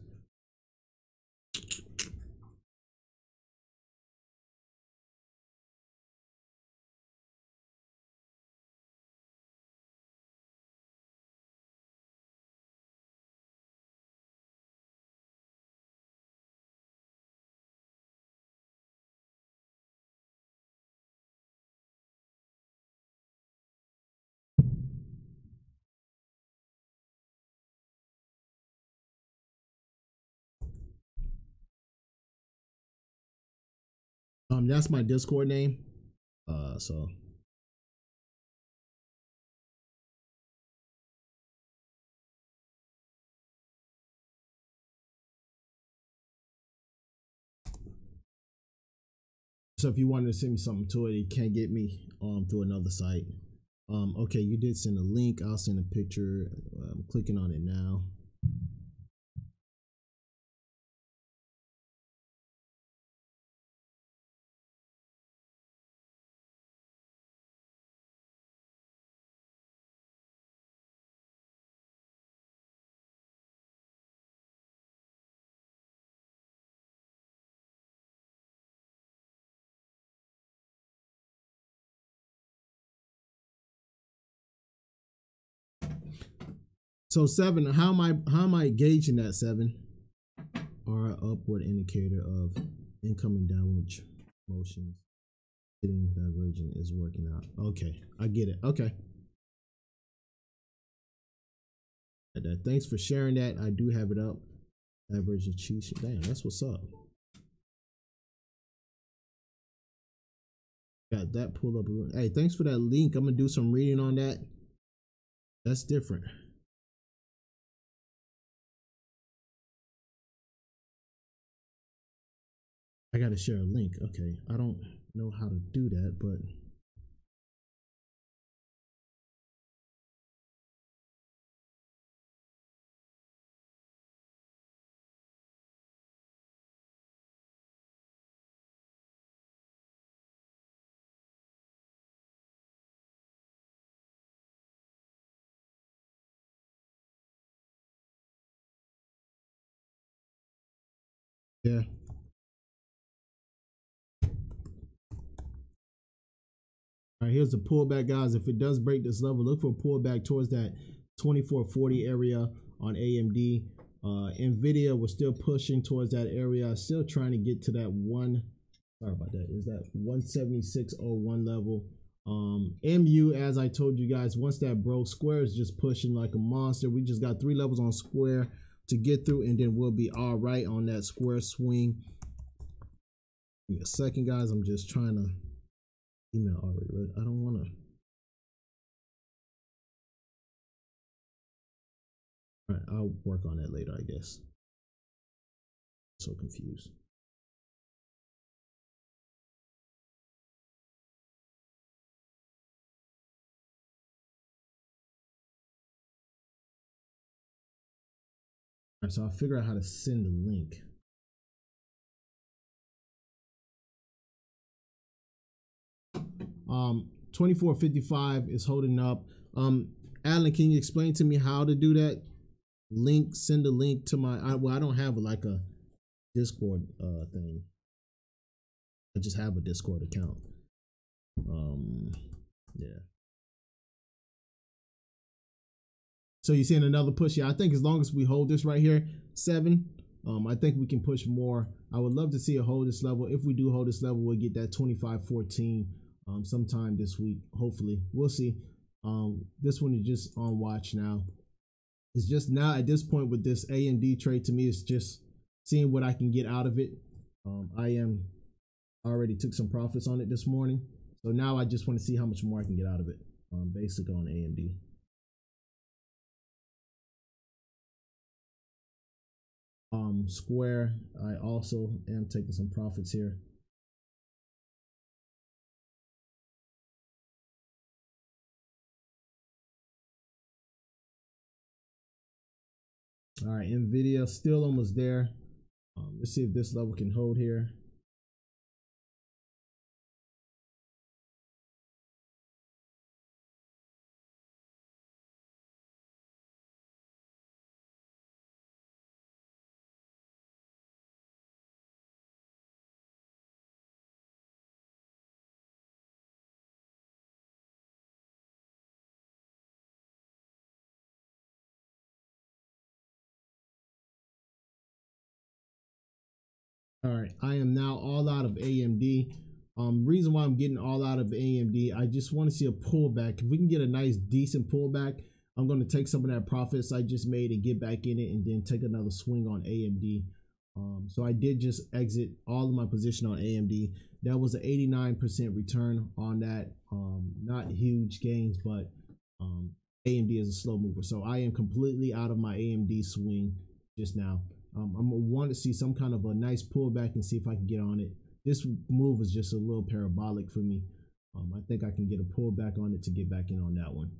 That's my Discord name. So So if you wanted to send me something to it, you can't get me through another site. Okay, you did send a link. I'll send a picture. I'm clicking on it now. So 7, how am I gauging that 7? Or upward indicator of incoming downward motions. Getting divergent is working out. Okay, I get it. Okay. Thanks for sharing that. I do have it up. Divergent cheat. Damn, that's what's up. Got that pulled up. Hey, thanks for that link. I'm gonna do some reading on that. That's different. I gotta share a link. Okay, I don't know how to do that, but yeah. All right, here's the pullback, guys. If it does break this level, look for a pullback towards that 2440 area on AMD. Nvidia, we're still pushing towards that area, still trying to get to that sorry about that, is that 176.01 level. MU, as I told you guys, once that broke, Square is just pushing like a monster. We just got 3 levels on Square to get through, and then we'll be all right on that Square swing. Give me a second, guys. I'm just trying to email already read. I don't want to. All right, I'll work on that later, I guess. So confused. All right, so I'll figure out how to send the link. Um, 2455 is holding up. Alan, can you explain to me how to do that? Send a link to my. Well, I don't have like a Discord thing. I just have a Discord account. Yeah. So you're seeing another push? Yeah, I think as long as we hold this right here, 7, I think we can push more. I would love to see it hold this level. If we do hold this level, we'll get that 2514 sometime this week. Hopefully, we'll see. This one is just on watch now. It's just now at this point with this AMD trade, to me, it's just seeing what I can get out of it. I already took some profits on it this morning, so now I just want to see how much more I can get out of it. Basically on AMD. Square, I also am taking some profits here. All right, Nvidia still almost there. Let's see if this level can hold here. All right, I am now all out of AMD. Reason why I'm getting all out of AMD, I just want to see a pullback. If we can get a nice, decent pullback, I'm going to take some of that profits I just made and get back in it, and then take another swing on AMD. So I did just exit all of my position on AMD. That was an 89% return on that. Not huge gains, but AMD is a slow mover. So I am completely out of my AMD swing just now. I'm gonna want to see some kind of a nice pullback and see if I can get on it. this move was just a little parabolic for me. I think I can get a pullback on it to get back in on that one.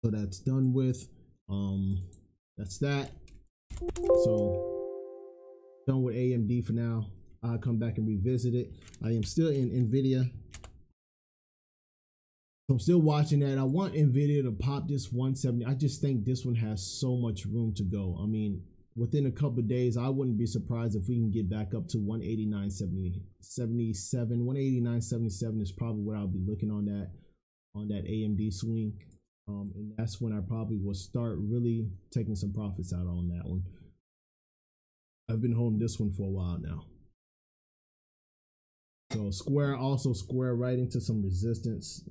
So that's done with. That's that. So done with AMD for now. I'll come back and revisit it. I am still in NVIDIA. So I'm still watching that. I want NVIDIA to pop this 170. I just think this one has so much room to go. I mean, within a couple of days, I wouldn't be surprised if we can get back up to 189.77. 189.77 is probably what I'll be looking on that AMD swing. And that's when I probably will start really taking some profits out on that one. I've been holding this one for a while now. So Square right into some resistance.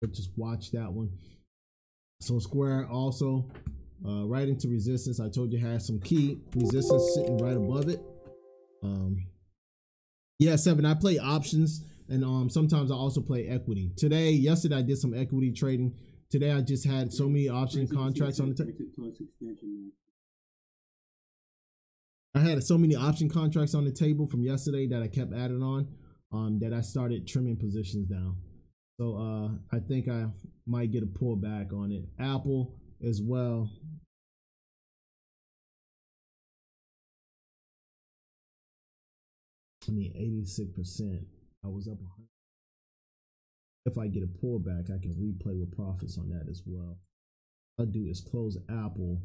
But just watch that one. So Square also right into resistance. I told you has some key resistance sitting right above it. Yeah, 7. I play options, and sometimes I also play equity. Yesterday I did some equity trading. Today I just had so many option contracts on the table. I had so many option contracts on the table from yesterday that I kept adding on, that I started trimming positions down. So I think I might get a pullback on it. Apple as well. I mean, 86%. I was up 100. If I get a pullback, I can replay with profits on that as well. What I'll do is close Apple.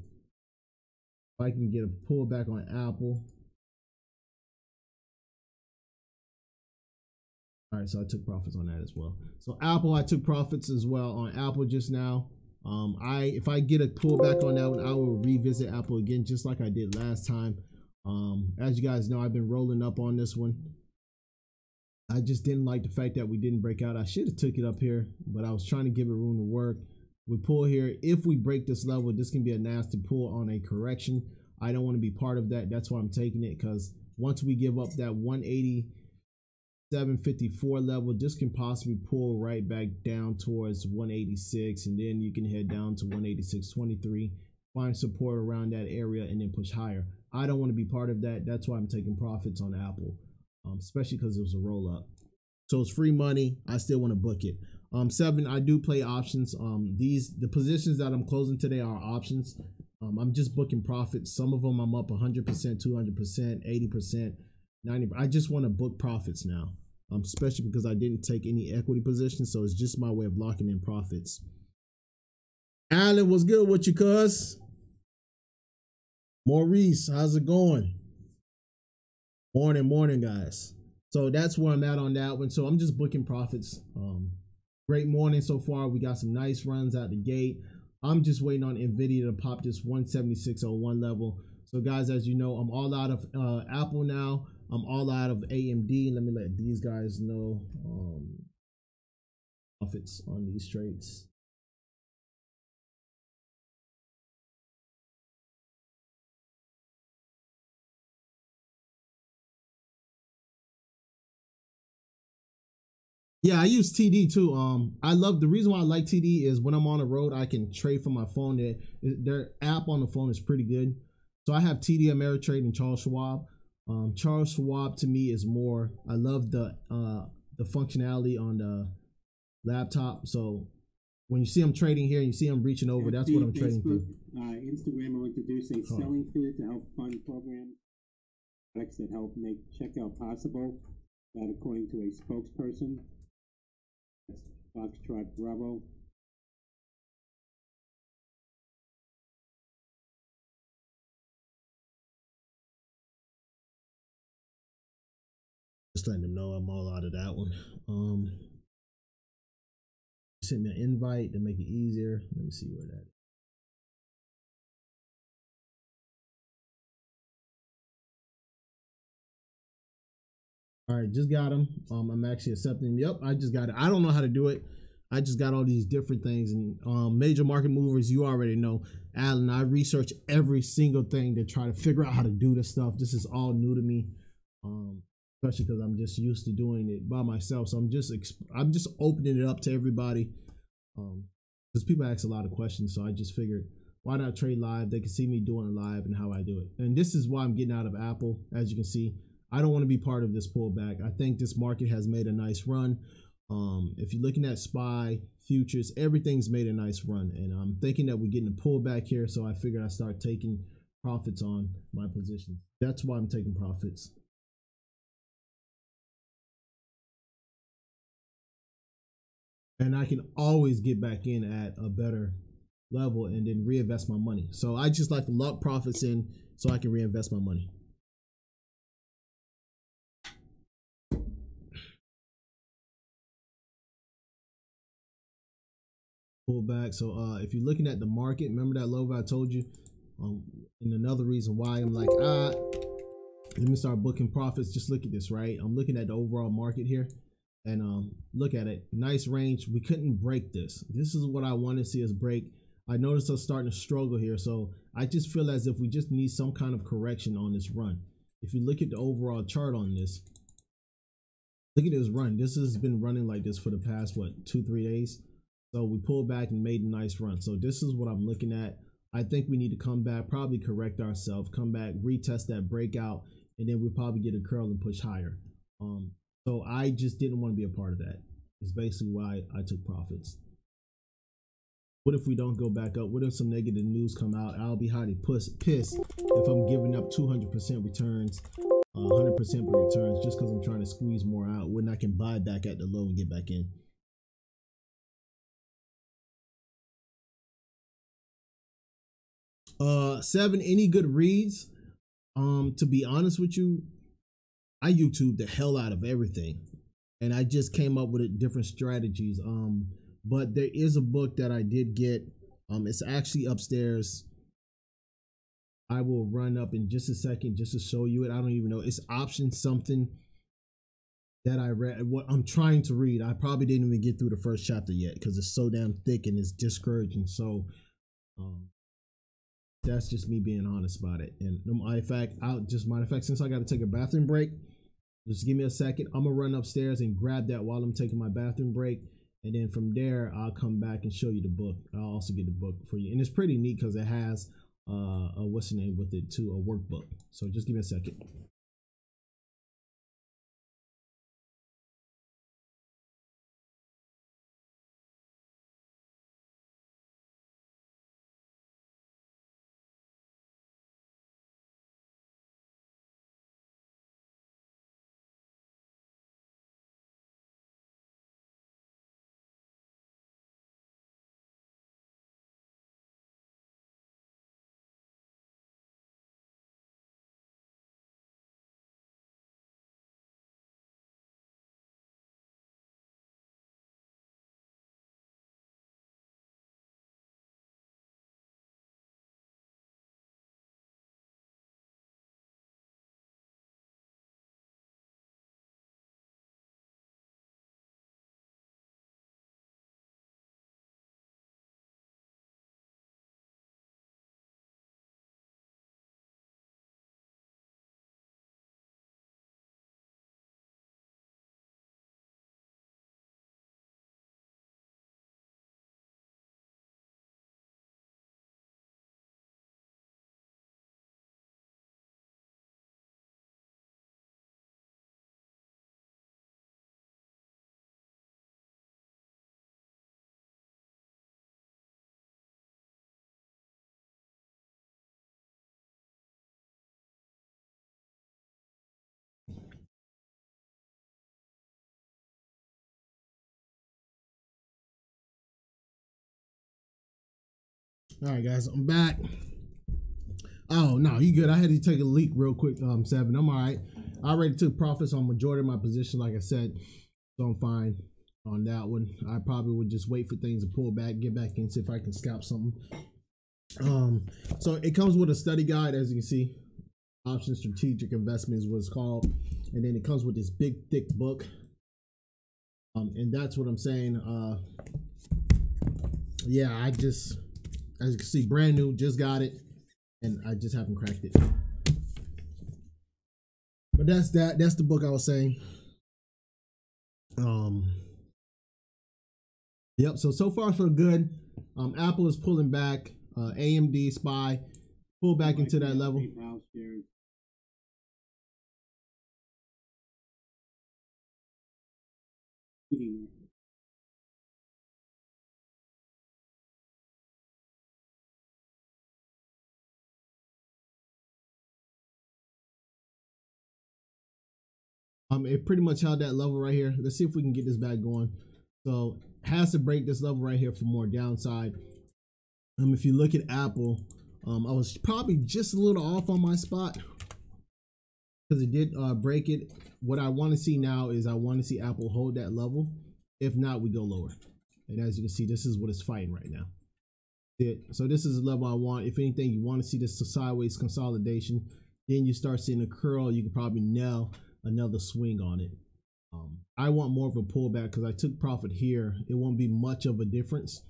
If I can get a pullback on Apple. All right, so I took profits on that as well. So Apple, I took profits as well on Apple just now. If I get a pullback on that one, I will revisit Apple again, just like I did last time. As you guys know, I've been rolling up on this one. I just didn't like the fact that we didn't break out. I should have took it up here, but I was trying to give it room to work. We pull here. If we break this level, this can be a nasty pull on a correction. I don't want to be part of that. That's why I'm taking it, because once we give up that 187.54 level, this can possibly pull right back down towards 186, and then you can head down to 186.23, find support around that area, and then push higher. I don't want to be part of that. That's why I'm taking profits on Apple, especially because it was a roll up. So it's free money. I still want to book it. 7, I do play options. The positions that I'm closing today are options. I'm just booking profits. Some of them I'm up 100%, 200%, 80%, 90%. I just want to book profits now, especially because I didn't take any equity positions. So it's just my way of locking in profits. Alan, what's good with you, cuz? Maurice, how's it going? Morning, guys. So that's where I'm at on that one. So I'm just booking profits. Great morning so far. We got some nice runs out the gate. I'm just waiting on NVIDIA to pop this 176.01 level. So guys, as you know, I'm all out of Apple now. I'm all out of AMD. Let me let these guys know profits on these trades. Yeah, I use TD too. I love the reason why I like TD is when I'm on the road, I can trade from my phone. Their app on the phone is pretty good. So I have TD Ameritrade and Charles Schwab. Charles Schwab to me is more. I love the functionality on the laptop. So when you see them trading here, you see them reaching over. That's what I'm trading through. Instagram will introduce a selling fee to help fund programs, products that help make checkout possible. That according to a spokesperson. Foxtrot Bravo. Just letting them know I'm all out of that one. Send me an invite to make it easier. Let me see where that is. All right, just got them. I'm actually accepting them. Yep, I just got it. I don't know how to do it. I just got all these different things. And major market movers, you already know. Alan, I research every single thing to try to figure out how to do this stuff. This is all new to me, especially because I'm just used to doing it by myself. So I'm just opening it up to everybody, because people ask a lot of questions. So I just figured Why not trade live? They can see me doing it live and how I do it. And this is why I'm getting out of Apple. As you can see, I don't want to be part of this pullback. I think this market has made a nice run. If you're looking at SPY futures, everything's made a nice run, and I'm thinking that we're getting a pullback here. So I figured I start taking profits on my position. That's why I'm taking profits. And I can always get back in at a better level and then reinvest my money. So I just like to lock profits in so I can reinvest my money. Pullback. So if you're looking at the market, remember that low I told you? And another reason why I'm like, let me start booking profits. Just look at this, right? I'm looking at the overall market here, and look at it. Nice range. We couldn't break this. This is what I want to see us break. I noticed us starting to struggle here, so I just feel as if we just need some kind of correction on this run. If you look at the overall chart on this, look at this run. This has been running like this for the past, what, 2-3 days? So we pulled back and made a nice run. So this is what I'm looking at. I think we need to come back, probably correct ourselves, come back, retest that breakout, and then we'll probably get a curl and push higher. So I just didn't want to be a part of that. It's basically why I took profits. What if we don't go back up? What if some negative news come out? I'll be highly pissed if I'm giving up 200% returns, 100% returns, just because I'm trying to squeeze more out when I can buy back at the low and get back in. Seven, any good reads? To be honest with you, I YouTube the hell out of everything, and I just came up with different strategies. But there is a book that I did get. It's actually upstairs. I will run up in just a second just to show you it. I don't even know. It's option something that I read. What I'm trying to read, I probably didn't even get through the first chapter yet because it's so damn thick and it's discouraging. So, that's just me being honest about it. And matter of fact, since I got to take a bathroom break, just give me a second. I'm gonna run upstairs and grab that while I'm taking my bathroom break, and then from there I'll come back and show you the book. I'll also get the book for you, and it's pretty neat because it has a what's the name with it too, a workbook. So just give me a second. All right, guys, I'm back. Oh no, you good? I had to take a leak real quick. Seven, I'm all right. I already took profits on majority of my position, like I said, so I'm fine on that one. I probably would just wait for things to pull back, get back in, see if I can scalp something. So it comes with a study guide, as you can see. Option Strategic Investment is what it's called, and then it comes with this big thick book. And that's what I'm saying. Yeah, I just, as you can see, brand new, just got it, and I just haven't cracked it. But that's that. That's the book I was saying. Yep. So far so good. Apple is pulling back. AMD SPY, pull back into that level. PayPal shares. It pretty much held that level right here. Let's see if we can get this back going. So has to break this level right here for more downside. If you look at Apple, I was probably just a little off on my spot because it did break it. What I want to see now is I want to see Apple hold that level. If not, we go lower. And as you can see, this is what it's fighting right now. So this is the level I want. If anything, you want to see this sideways consolidation. Then you start seeing a curl. You can probably nail another swing on it. I want more of a pullback because I took profit here. It won't be much of a difference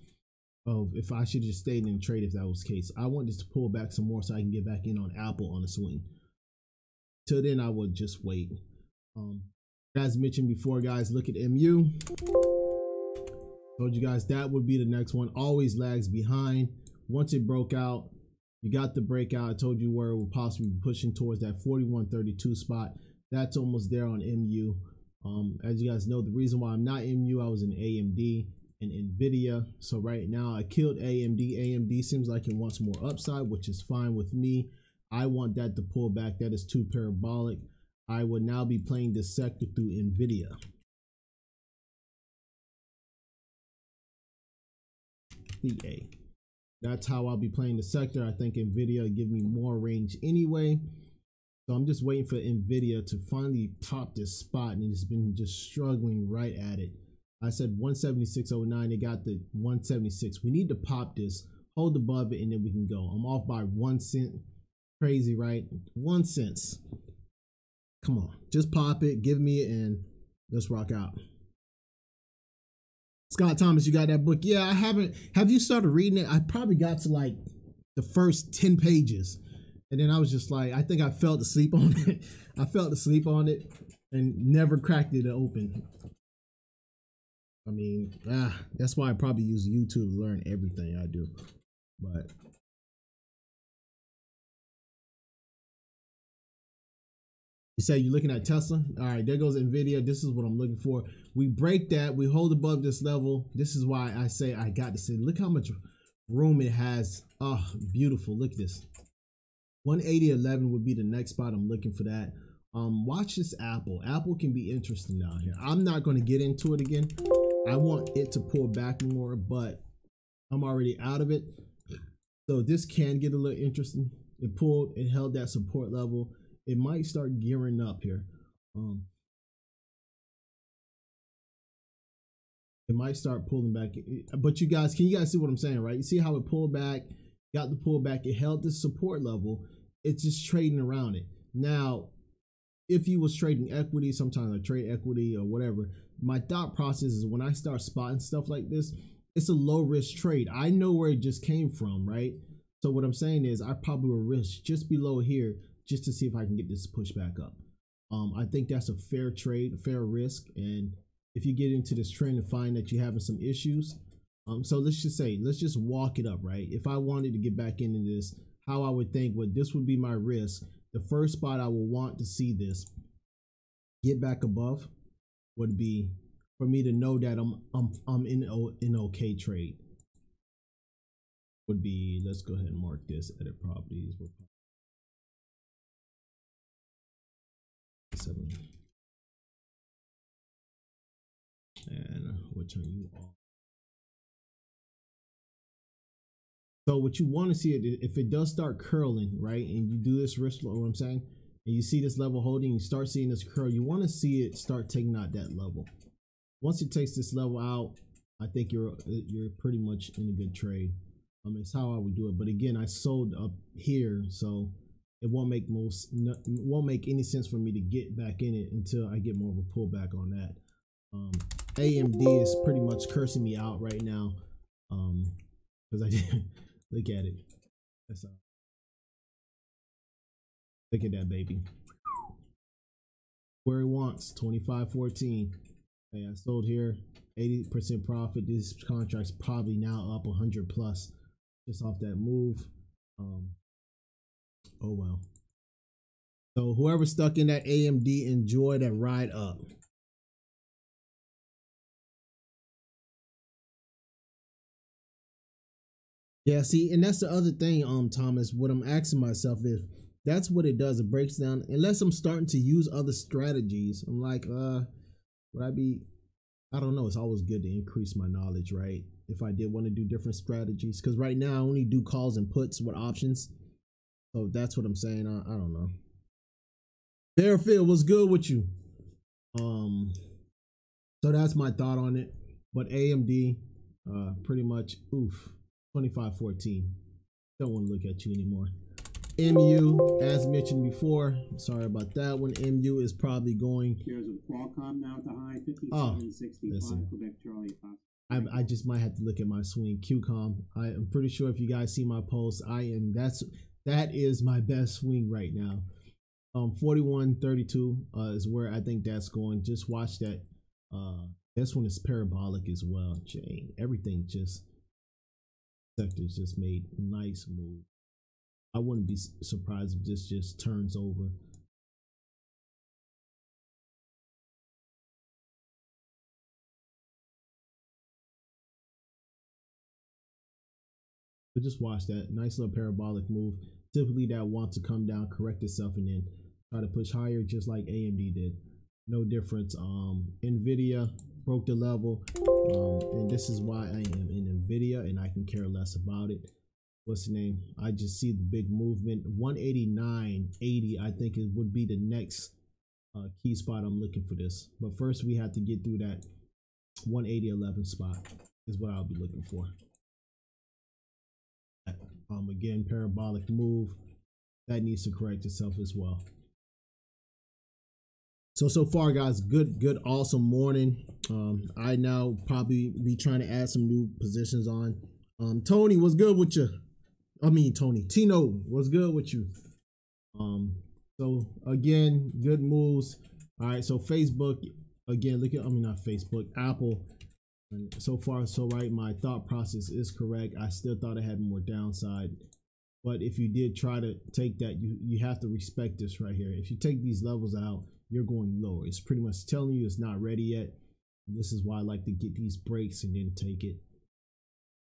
of if I should just stayed in trade if that was the case. I want this to pull back some more so I can get back in on Apple on a swing. Till then, I would just wait. As mentioned before, guys, look at MU. Told you guys that would be the next one. Always lags behind. Once it broke out, you got the breakout. I told you where it would possibly be pushing towards that 41.32 spot. That's almost there on MU. As you guys know, the reason why I'm not MU, I was in AMD and NVIDIA. So right now I killed AMD. AMD seems like it wants more upside, which is fine with me. I want that to pull back. That is too parabolic. I would now be playing this sector through NVIDIA. VA. That's how I'll be playing the sector. I think NVIDIA will give me more range anyway. So I'm just waiting for NVIDIA to finally top this spot, and it's been just struggling right at it. I said 176.09. They got the 176. We need to pop this, hold above it, and then we can go. I'm off by 1 cent. Crazy, right? 1 cent. Come on, just pop it, give me it, and let's rock out. Scott Thomas, you got that book? Yeah, I haven't. Have you started reading it? I probably got to like the first 10 pages. And then I was just like, I think I fell asleep on it. I fell asleep on it and never cracked it open. I mean, that's why I probably use YouTube to learn everything I do. But you say you're looking at Tesla? All right, there goes NVIDIA. This is what I'm looking for. We break that. We hold above this level. This is why I say I got to say, look how much room it has. Oh, beautiful. Look at this. 180.11 would be the next spot. I'm looking for that. Watch this Apple. Apple can be interesting down here. I'm not going to get into it again. I want it to pull back more, but I'm already out of it. So this can get a little interesting. It pulled, it held that support level. It might start gearing up here. It might start pulling back. But you guys, can you guys see what I'm saying, right? You see how it pulled back? Got the pullback. It held this support level. It's just trading around it. Now, if you was trading equity, sometimes I trade equity or whatever, my thought process is when I start spotting stuff like this, it's a low risk trade. I know where it just came from, right? So what I'm saying is I probably will risk just below here just to see if I can get this push back up. I think that's a fair trade, a fair risk. And if you get into this trend and find that you're having some issues, so let's just walk it up, right? If I wanted to get back into this, how I would think, well, this would be my risk. The first spot I will want to see this get back above would be for me to know that I'm in an okay trade. Would be, let's go ahead and mark this, edit properties. And we'll turn you off. So what you want to see, if it does start curling, right, and you do this risk, what I'm saying, and you see this level holding, you start seeing this curl, you want to see it start taking out that level. Once it takes this level out, I think you're pretty much in a good trade. It's how I would do it. But again, I sold up here, so it won't make any sense for me to get back in it until I get more of a pullback on that. AMD is pretty much cursing me out right now because I didn't. Look at it. That's all. Look at that baby. Where he wants, 25.14. Hey, I sold here, 80% profit. This contract's probably now up 100 plus. just off that move. Oh well. So whoever stuck in that AMD, enjoy that ride up. Yeah, see, and that's the other thing, Thomas. What I'm asking myself is, that's what it does. It breaks down. Unless I'm starting to use other strategies, I'm like, would I be? I don't know. It's always good to increase my knowledge, right? If I did want to do different strategies, because right now I only do calls and puts with options. So that's what I'm saying. I don't know. Fairfield, what's good with you? So that's my thought on it. But AMD, pretty much, 2514. Don't want to look at you anymore. MU, as mentioned before, sorry about that one. MU is probably going. There's a Qualcomm now at the high, 57.65. Quebec Charlie. I just might have to look at my swing. QCOM. I am pretty sure if you guys see my post, that is my best swing right now. 41.32 is where I think that's going. Just watch that. This one is parabolic as well. Jane, everything just sectors just made nice move. I wouldn't be surprised if this just turns over. But just watch that nice little parabolic move. Typically that wants to come down, correct itself, and then try to push higher, just like AMD did. No difference. Nvidia broke the level, and this is why I am in Nvidia, and I can care less about it. What's the name? I just see the big movement. 189.80. I think it would be the next key spot I'm looking for this. But first, we have to get through that 180.11 spot. Is what I'll be looking for. Again, parabolic move that needs to correct itself as well. So far, guys, good, awesome morning. I now probably be trying to add some new positions on. Tony, what's good with you? I mean, Tino, what's good with you? So again, good moves. All right, so Facebook, again, look at, not Facebook, Apple. And so far, so right, my thought process is correct. I still thought it had more downside. But if you did try to take that, you have to respect this right here. If you take these levels out, you're going lower. It's pretty much telling you it's not ready yet. This is why I like to get these breaks and then take it.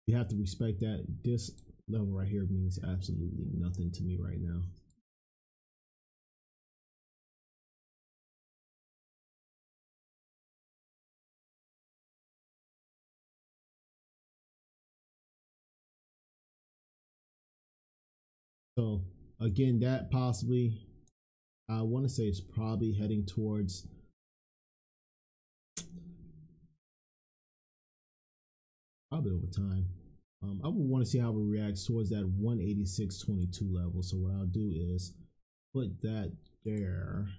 You have to respect that. This level right here means absolutely nothing to me right now. So again, that possibly, I want to say it's probably heading towards probably over time. I would want to see how it reacts towards that 186.22 level. So what I'll do is put that there.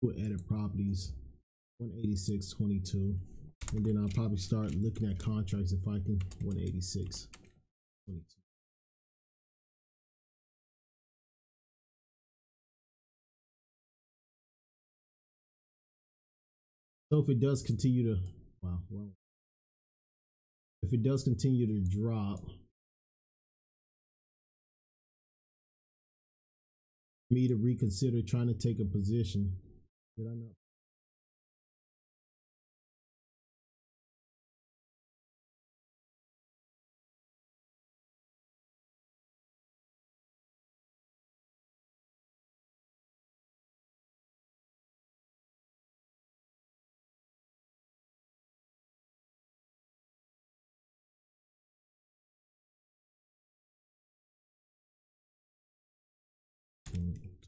Put edit properties 186.22, and then I'll probably start looking at contracts if I can. 186.22. So if it does continue to, if it does continue to drop, me to reconsider trying to take a position. Did I not?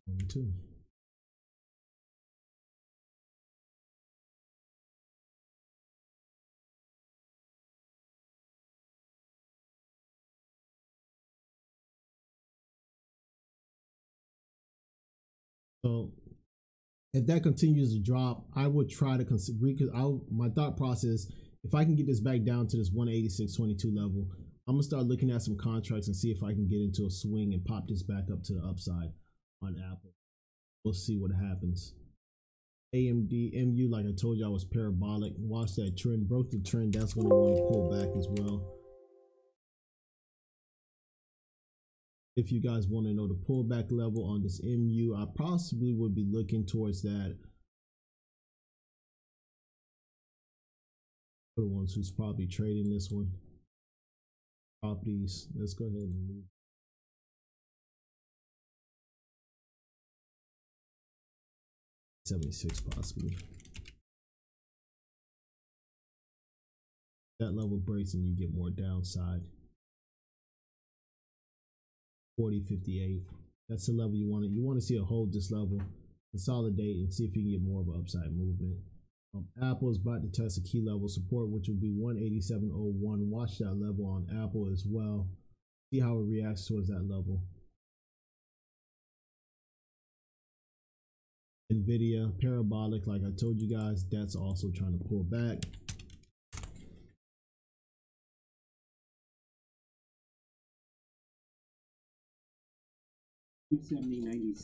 $22. So if that continues to drop, I would try to consider, my thought process, if I can get this back down to this 186.22 level, I'm gonna start looking at some contracts and see if I can get into a swing and pop this back up to the upside on Apple. We'll see what happens. AMD, MU, like I told you, I was parabolic. Watch that trend, broke the trend. That's going to want to pull back as well. If you guys want to know the pullback level on this MU, I possibly would be looking towards that. For the ones who's probably trading this one. Properties, let's go ahead and move. $76 possibly. That level breaks and you get more downside. 40.58. That's the level you want. You want to see a hold this level, consolidate, and see if you can get more of an upside movement. Apple is about to test a key level support, which will be 187.01. Watch that level on Apple as well. See how it reacts towards that level. Nvidia, parabolic, like I told you guys, that's also trying to pull back.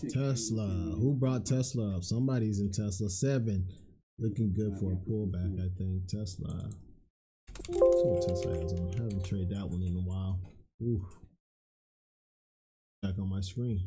Tesla, who brought Tesla up? Somebody's in Tesla. 7, looking good for a pullback, I think. Tesla. Let's see what Tesla has on. I haven't traded that one in a while. Ooh. Back on my screen.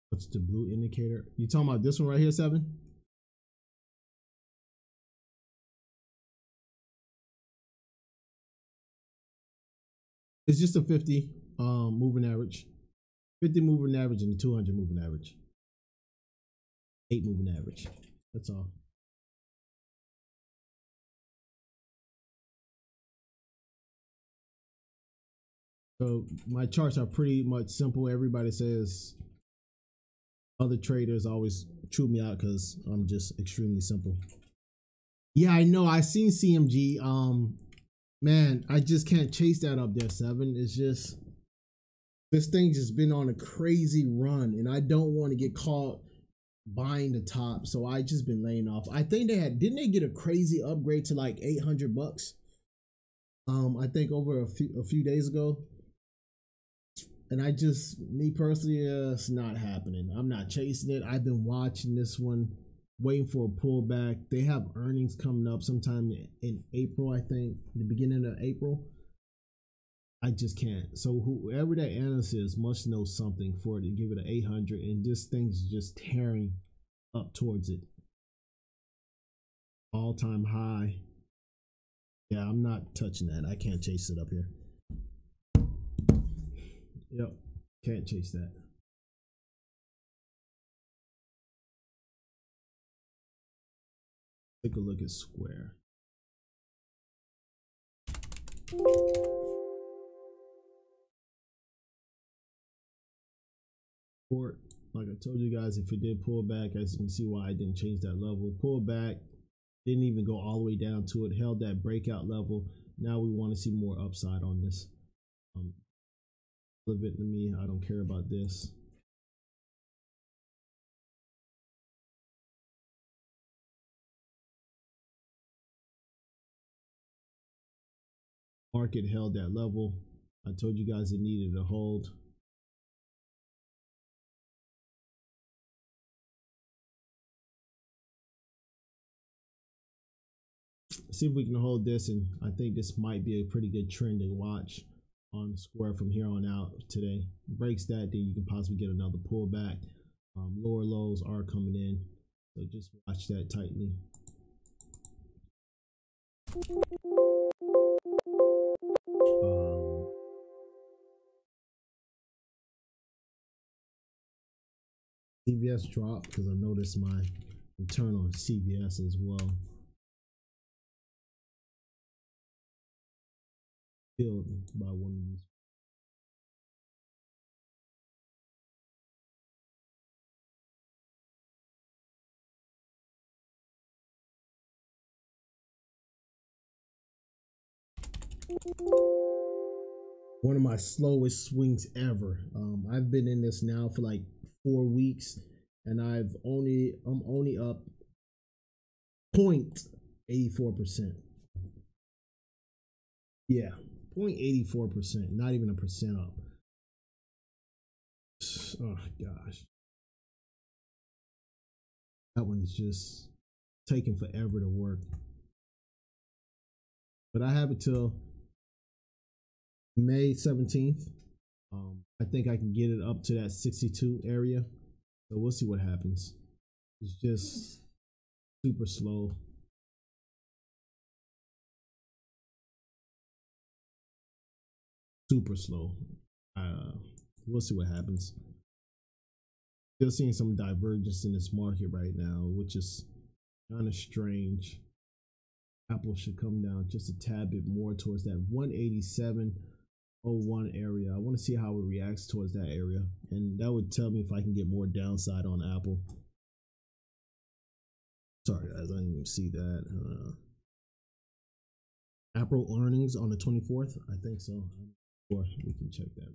What's the blue indicator? You talking about this one right here, 7? It's just a 50 moving average. 50 moving average and the 200 moving average. 8 moving average. That's all. So my charts are pretty much simple. Everybody says other traders always chew me out because I'm just extremely simple. Yeah, I know. I seen CMG. Man, I just can't chase that up there, 7. It's just, this thing's just been on a crazy run, and I don't want to get caught buying the top, so I just been laying off. I think didn't they get a crazy upgrade to like $800? I think over a few days ago. And I just, me personally, it's not happening. I'm not chasing it. I've been watching this one, waiting for a pullback. They have earnings coming up sometime in April, I think, the beginning of April. I just can't. So whoever that analyst is must know something for it to give it an 800, and this thing's just tearing up towards it. All-time high. Yeah, I'm not touching that. I can't chase it up here. Yep, can't chase that. Take a look at Square. Like I told you guys, if it did pull back, as you can see why I didn't change that level. Pull back, didn't even go all the way down to it, held that breakout level. Now we want to see more upside on this. Leave it to me, I don't care about this. Market held that level. I told you guys it needed a hold. See if we can hold this, and I think this might be a pretty good trend to watch on Square from here on out today. Breaks that, then you can possibly get another pullback. Lower lows are coming in, so just watch that tightly. CVS dropped because I noticed my return on CVS as well. Killed by one of these. One of my slowest swings ever. I've been in this now for like 4 weeks, and I'm only up 0.84%. Yeah, 0.84%, not even a percent up. Oh gosh, that one's just taking forever to work. But I have it till May 17th. I think I can get it up to that 62 area. So we'll see what happens. It's just super slow. Super slow. We'll see what happens. Still seeing some divergence in this market right now, which is kind of strange. Apple should come down just a tad bit more towards that 187.01 area. I want to see how it reacts towards that area, and that would tell me if I can get more downside on Apple. Sorry guys, I didn't even see that. Apple earnings on the 24th, I think so. Or we can check that.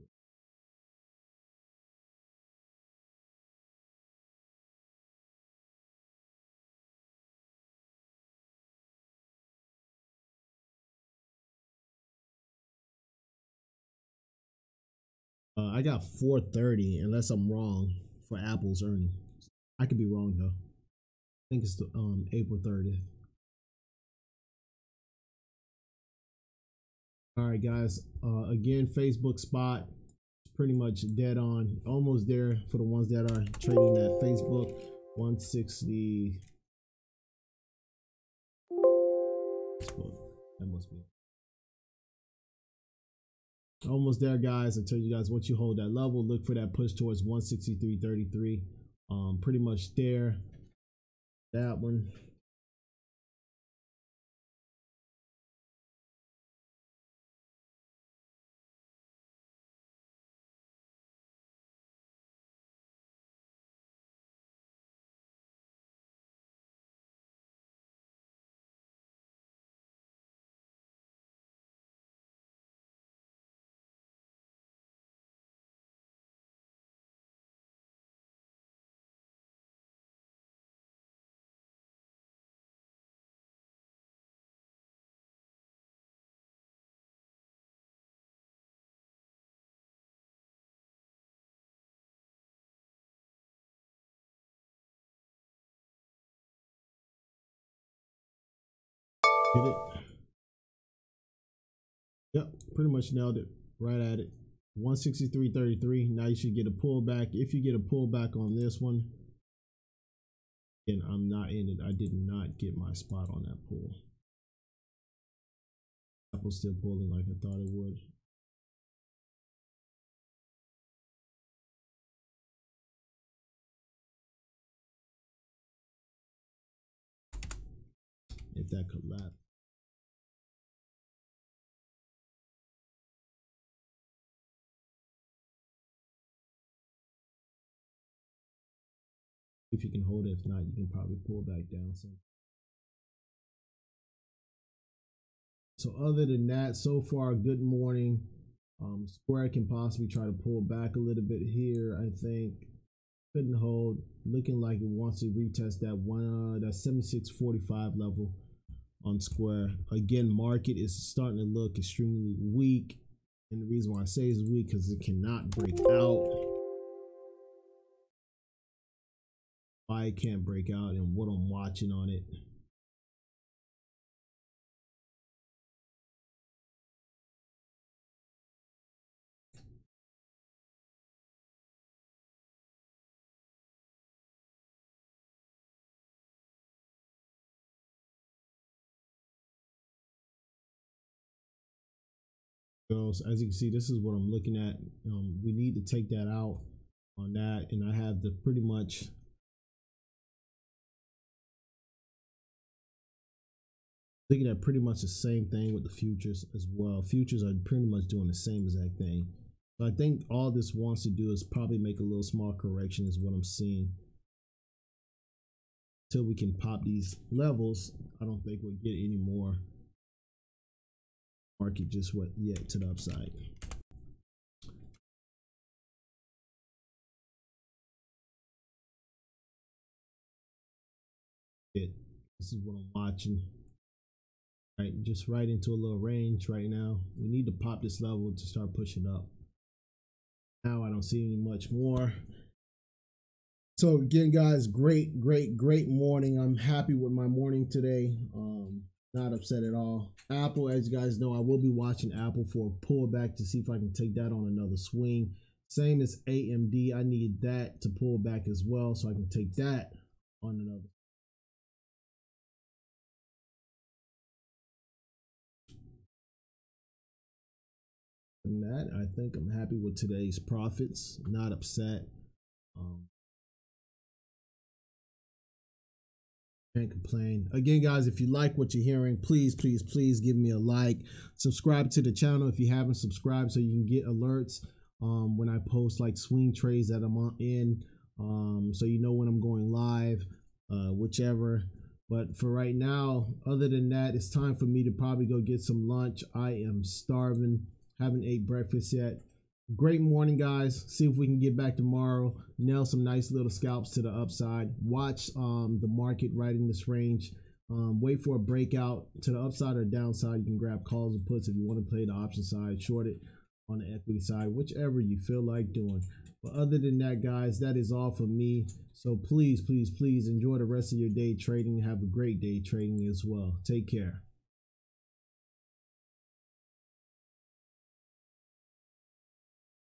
I got 4:30, unless I'm wrong, for Apple's earnings. I could be wrong though. I think it's the April 30th. All right, guys. Again, Facebook spot is pretty much dead on, almost there for the ones that are trading at Facebook. 160. That must be almost there, guys. I tell you guys, once you hold that level, look for that push towards 163.33. Pretty much there. That one. Hit it. Yep, pretty much nailed it. Right at it. 163.33. Now you should get a pullback. If you get a pullback on this one, and I'm not in it. I did not get my spot on that pull. Apple's still pulling like I thought it would. If that collapsed. If you can hold it, if not, you can probably pull back down some. So other than that, so far, good morning. Square can possibly try to pull back a little bit here. I think couldn't hold. Looking like it wants to retest that that 76.45 level on Square. Again, market is starting to look extremely weak, and the reason why I say it's weak because it cannot break out. Why it can't break out and what I'm watching on it. So as you can see, this is what I'm looking at. We need to take that out on that, and I have the pretty much looking at pretty much the same thing with the futures as well. Futures are pretty much doing the same exact thing. So I think all this wants to do is probably make a little small correction is what I'm seeing. Until we can pop these levels, I don't think we'll get any more Market just went yet to the upside. This is what I'm watching. Right, just right into a little range right now. We need to pop this level to start pushing up. Now I don't see any much more. So again, guys, great morning. I'm happy with my morning today. Not upset at all. Apple, as you guys know, I will be watching Apple for a pullback to see if I can take that on another swing. Same as AMD, I need that to pull back as well so I can take that on another. And that, I think I'm happy with today's profits. Not upset. Can't complain. Again, guys, if you like what you're hearing, please give me a like. Subscribe to the channel if you haven't subscribed so you can get alerts when I post like swing trades that I'm in, so you know when I'm going live, whichever. But for right now, other than that, it's time for me to probably go get some lunch. I am starving. Haven't ate breakfast yet. Great morning, guys. See if we can get back tomorrow, nail some nice little scalps to the upside. Watch the market right in this range. Wait for a breakout to the upside or downside. You can grab calls and puts if you want to play the option side, short it on the equity side, whichever you feel like doing. But other than that, guys, that is all for me. So please enjoy the rest of your day trading. Have a great day trading as well. Take care.